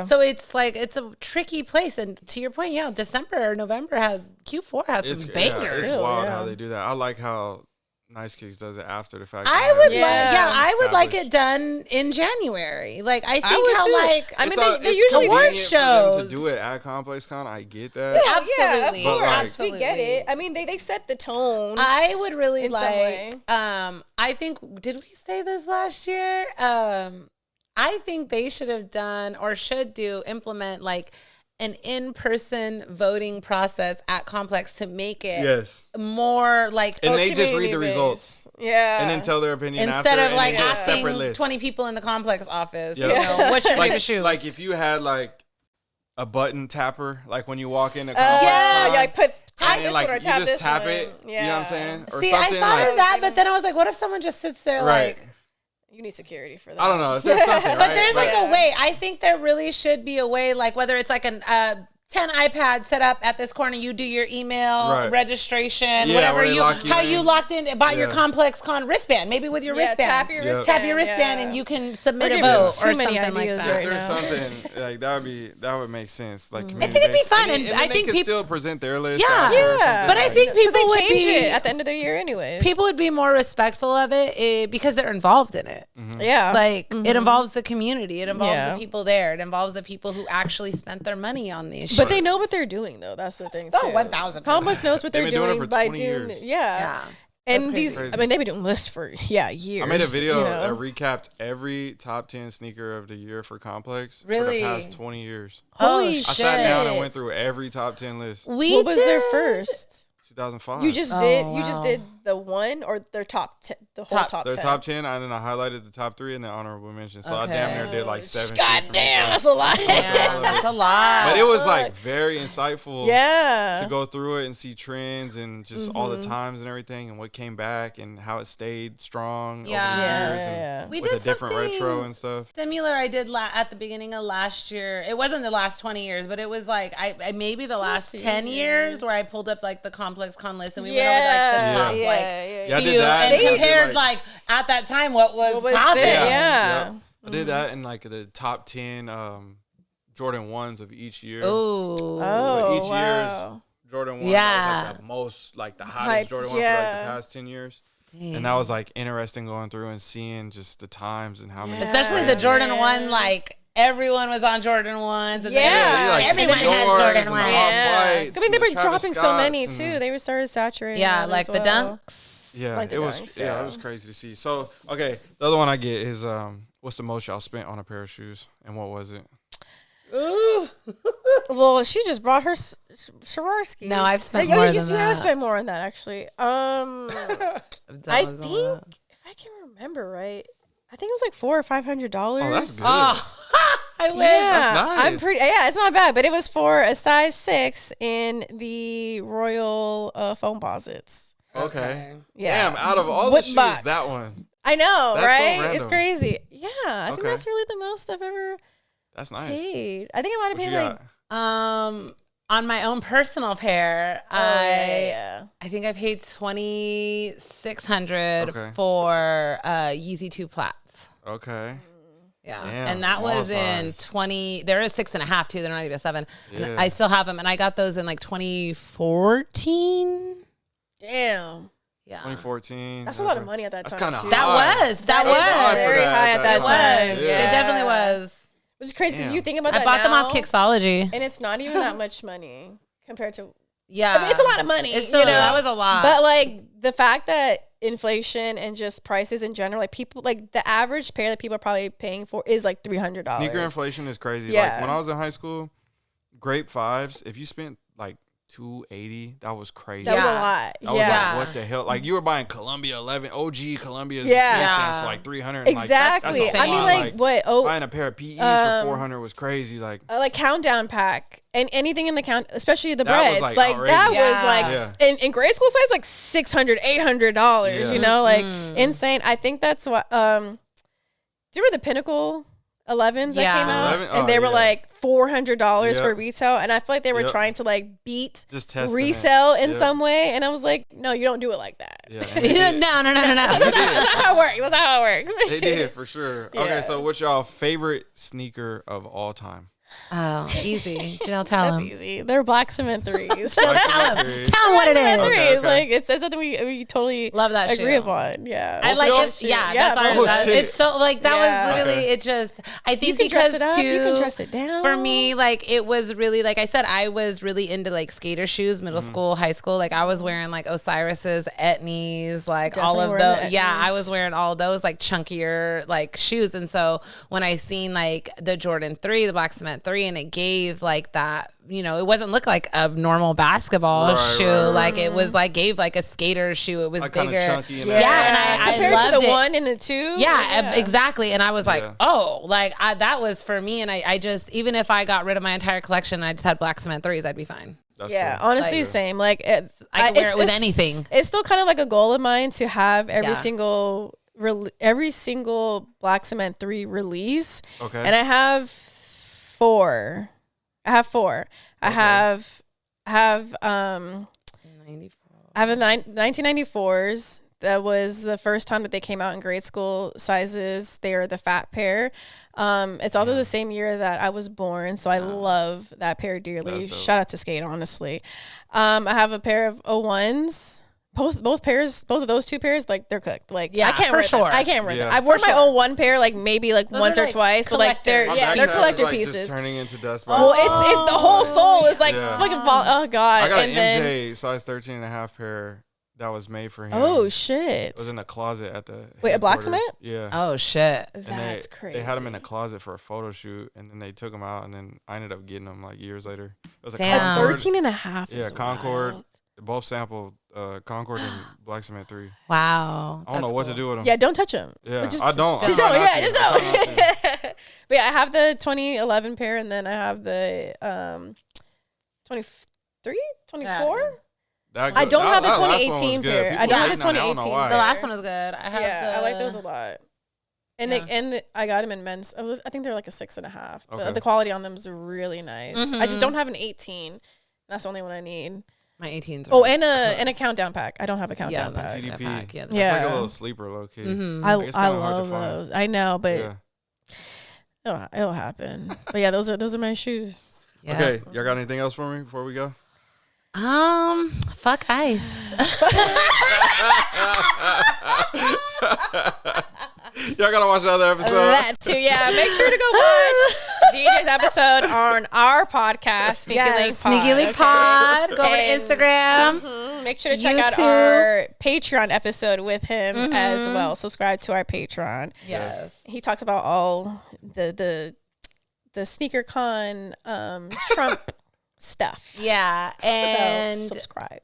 So it's like it's a tricky place. And to your point, December or November Q4 has some bangers.
It's wild how they do that. I like how Nice Kicks does it after the fact.
I would like it done in January. Like I think
they usually
award
shows
to do it at Complex Con. I get that.
Absolutely,
of course, we get it. I mean, they set the tone.
I would really like. I think did we say this last year? I think they should have done or should implement like an in-person voting process at Complex to make it more like
and they just read the results and then tell their opinion
instead
after,
of like asking 20 people in the Complex office you know, what's your favorite shoe,
like if you had like a button tapper like when you walk in a Complex
like put tap
and
this
like
one or
you
tap
just
this
tap
one.
it you know what I'm saying or
see
something
I thought
like,
of that but then I was like what if someone just sits there like
you need security for that.
I don't know if there's something
but there's like a way I think there really should be a way like whether it's like an 10 iPads set up at this corner. You do your email registration, whatever how you locked in, bought your Complex Con wristband, maybe with your wristband.
Tap your wristband,
and you can submit a vote or something like that.
If there's something like that would make sense. Like
I think it'd be fun, and I think
people still present their list.
But I think people would
change it at the end of the year, anyways.
People would be more respectful of it because they're involved in it. Like it involves the community, it involves the people there, it involves the people who actually spent their money on these.
But they know what they're doing, though. That's the thing, too.
1,000%.
Complex knows what they're doing by doing
years.
And these, I mean, they've been doing lists for years.
I made a video that recapped every top 10 sneaker of the year for Complex for the past 20 years.
Holy shit!
I sat down and went through every top 10 list.
What was their first?
2005.
You just did. Wow. You just did the one or their top 10, the whole top 10.
Their top 10, and then I highlighted the top 3 and the honorable mention. So I damn near did like 7.
God damn, that's a lot.
That's a lot.
But it was like very insightful.
Yeah.
To go through it and see trends and just all the times and everything and what came back and how it stayed strong over the years and
we
with
did
a different retro and stuff.
Similar, I did at the beginning of last year. It wasn't the last 20 years, but it was like I maybe the last 10 years where I pulled up like the Complex Con list and we went over like the top few and compared like at that time what was popping.
I did that in like the top 10 Jordan 1s of each year.
Oh,
each year's Jordan 1 was like the most, like the hottest Jordan 1 for like the past 10 years. Damn. And that was like interesting going through and seeing just the times and how many.
Especially the Jordan 1, like everyone was on Jordan 1s. And everyone has Jordan 1s.
I mean, they were dropping so many too. They were started saturating.
Yeah, like the Dunks.
Yeah, like it was. It was crazy to see. So, okay, the other one I get is what's the most y'all spent on a pair of shoes, and what was it?
Ooh. Well, she just brought her Swarovskis.
No, I've spent more than that.
You have spent more on that, actually. I think, if I can remember right, I think it was like $400 or $500.
Oh, that's good.
I wish.
That's nice.
I'm pretty. Yeah, it's not bad, but it was for a size 6 in the Royal Foamposites.
Okay.
Yeah.
Damn, out of all the shoes, that one.
I know,
that's
right?
So
it's crazy. Yeah, I think that's really the most I've ever
That's nice.
paid. I think I might have paid like
on my own personal pair, I think I paid $2,600 for Yeezy 2 Plats.
Okay.
Yeah.
Damn,
and that was in 20. There is 6.5 too. They're not even a 7. Yeah. And I still have them. And I got those in like 2014.
Damn.
Yeah.
2014.
That's a lot of money at that time.
That's kind of high.
That was
very high at that time.
Yeah. It definitely was.
Which is crazy because you think about that
I bought them off Kixology.
And it's not even that much money compared to
Yeah.
I mean, it's a lot of money.
That was a lot.
But like the fact that inflation and just prices in general, like people, like the average pair that people are probably paying for is like $300.
Sneaker inflation is crazy.
Yeah.
Like when I was in high school, grape 5s, if you spent like $280, that was crazy.
That was a lot.
That was like, what the hell? Like you were buying Columbia 11, OG Columbia's for like $300.
Exactly.
Like,
I mean, like what?
Buying a pair of PEs for $400 was crazy. Like
countdown pack and anything in the count, especially the
that
breads.
Was
like that was like in grade school size, like $600, $800. You know, like insane. I think that's what. Do you remember the Pinnacle 11s that came out? And they were like $400 for retail. And I feel like they were trying to like beat resell in some way. And I was like, no, you don't do it like that.
No. That's
not how it works. That's not how it works.
They did for sure. Yeah. Okay, so what's y'all favorite sneaker of all time?
Oh, easy. Janelle, tell them.
Easy. They're black cement 3s.
Tell them what it is.
Okay. Like it's something we totally
love that
agree
shoe.
upon. Yeah,
I like it. Yeah, that's our. It's so like that was literally it. Just I think
you can
because
dress it up,
too,
you can dress it down.
For me, like it was really like I said, I was really into like skater shoes, middle school, high school. Like I was wearing like Osiris's, Etnies, like
Definitely
all of those. Yeah, I was wearing all those like chunkier like shoes. And so when I seen like the Jordan 3, the black cement 3, and it gave like that, you know, it wasn't look like a normal basketball shoe. Like it was like gave like a skater shoe. It was like bigger.
Chunky and
and I
compared
loved
to the
it.
1 and the 2.
Yeah, exactly. And I was like, oh, like that was for me. And I just, even if I got rid of my entire collection and I just had black cement 3s, I'd be fine.
That's
cool.
like,
Honestly, same. Like
I could wear it with anything.
It's still kind of like a goal of mine to have every single black cement 3 release.
Okay.
And I have 4. I have 4. I have 1994s. That was the first time that they came out in grade school sizes. They are the fat pair. It's also the same year that I was born, so I love that pair dearly. Shout out to Skate, honestly. I have a pair of 01s. Both of those 2 pairs, like they're cooked. Like I can't wear them. I can't wear them. I've worn my own 1 pair, like maybe like those once or twice, but like they're collector pieces.
Just turning into dust.
Well, it's the whole sole is like fucking fall. Oh god!
I got an MJ size 13.5 pair that was made for him.
Oh shit!
It was in the closet at the
a black cement.
Yeah.
Oh shit!
That's crazy.
They had them in the closet for a photo shoot, and then they took them out, and then I ended up getting them like years later. It was a Concord.
13.5.
Yeah, Concord. Wild. Both sampled Concord and black cement 3.
Wow.
I don't know what to do with them.
Yeah, don't touch them.
Yeah, I don't.
Just don't. Yeah, just don't. But yeah, I have the 2011 pair, and then I have the 23, 24. I don't have the 2018 pair. I don't have the 2018. The
last one was good.
I like those a lot. And I got them in men's. I think they're like a 6.5. But the quality on them is really nice. I just don't have an 18. That's the only one I need.
My 18s.
And a countdown pack. I don't have a countdown pack.
CDP.
Pack,
It's like a little sleeper, low key.
I love those. I know, but it'll happen. But yeah, those are my shoes.
Yeah.
Okay, y'all got anything else for me before we go?
Fuck ice.
Y'all gotta watch the other episode.
That too, yeah. Make sure to go watch DJ's episode on our podcast,
Sneaky Link Pod. Go over to Instagram.
Make sure to check out our Patreon episode with him as well. Subscribe to our Patreon.
Yes.
He talks about all the sneaker con Trump stuff.
Yeah. And
so subscribe.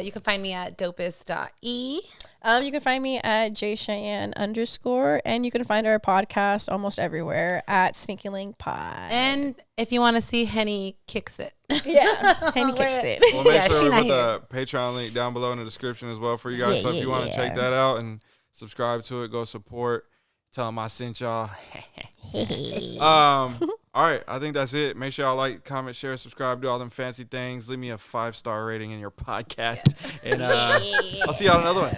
You can find me at dopest.e.
You can find me at jcheyenne_, and you can find our podcast almost everywhere at Sneaky Link Pod.
And if you want to see Henny Kicks It.
Yeah, Henny Kicks It.
We'll make sure we put the Patreon link down below in the description as well for you guys. So if you want to check that out and subscribe to it, go support. Tell them I sent y'all. All right, I think that's it. Make sure y'all like, comment, share, subscribe, do all them fancy things. Leave me a 5-star rating in your podcast. And I'll see y'all on another one.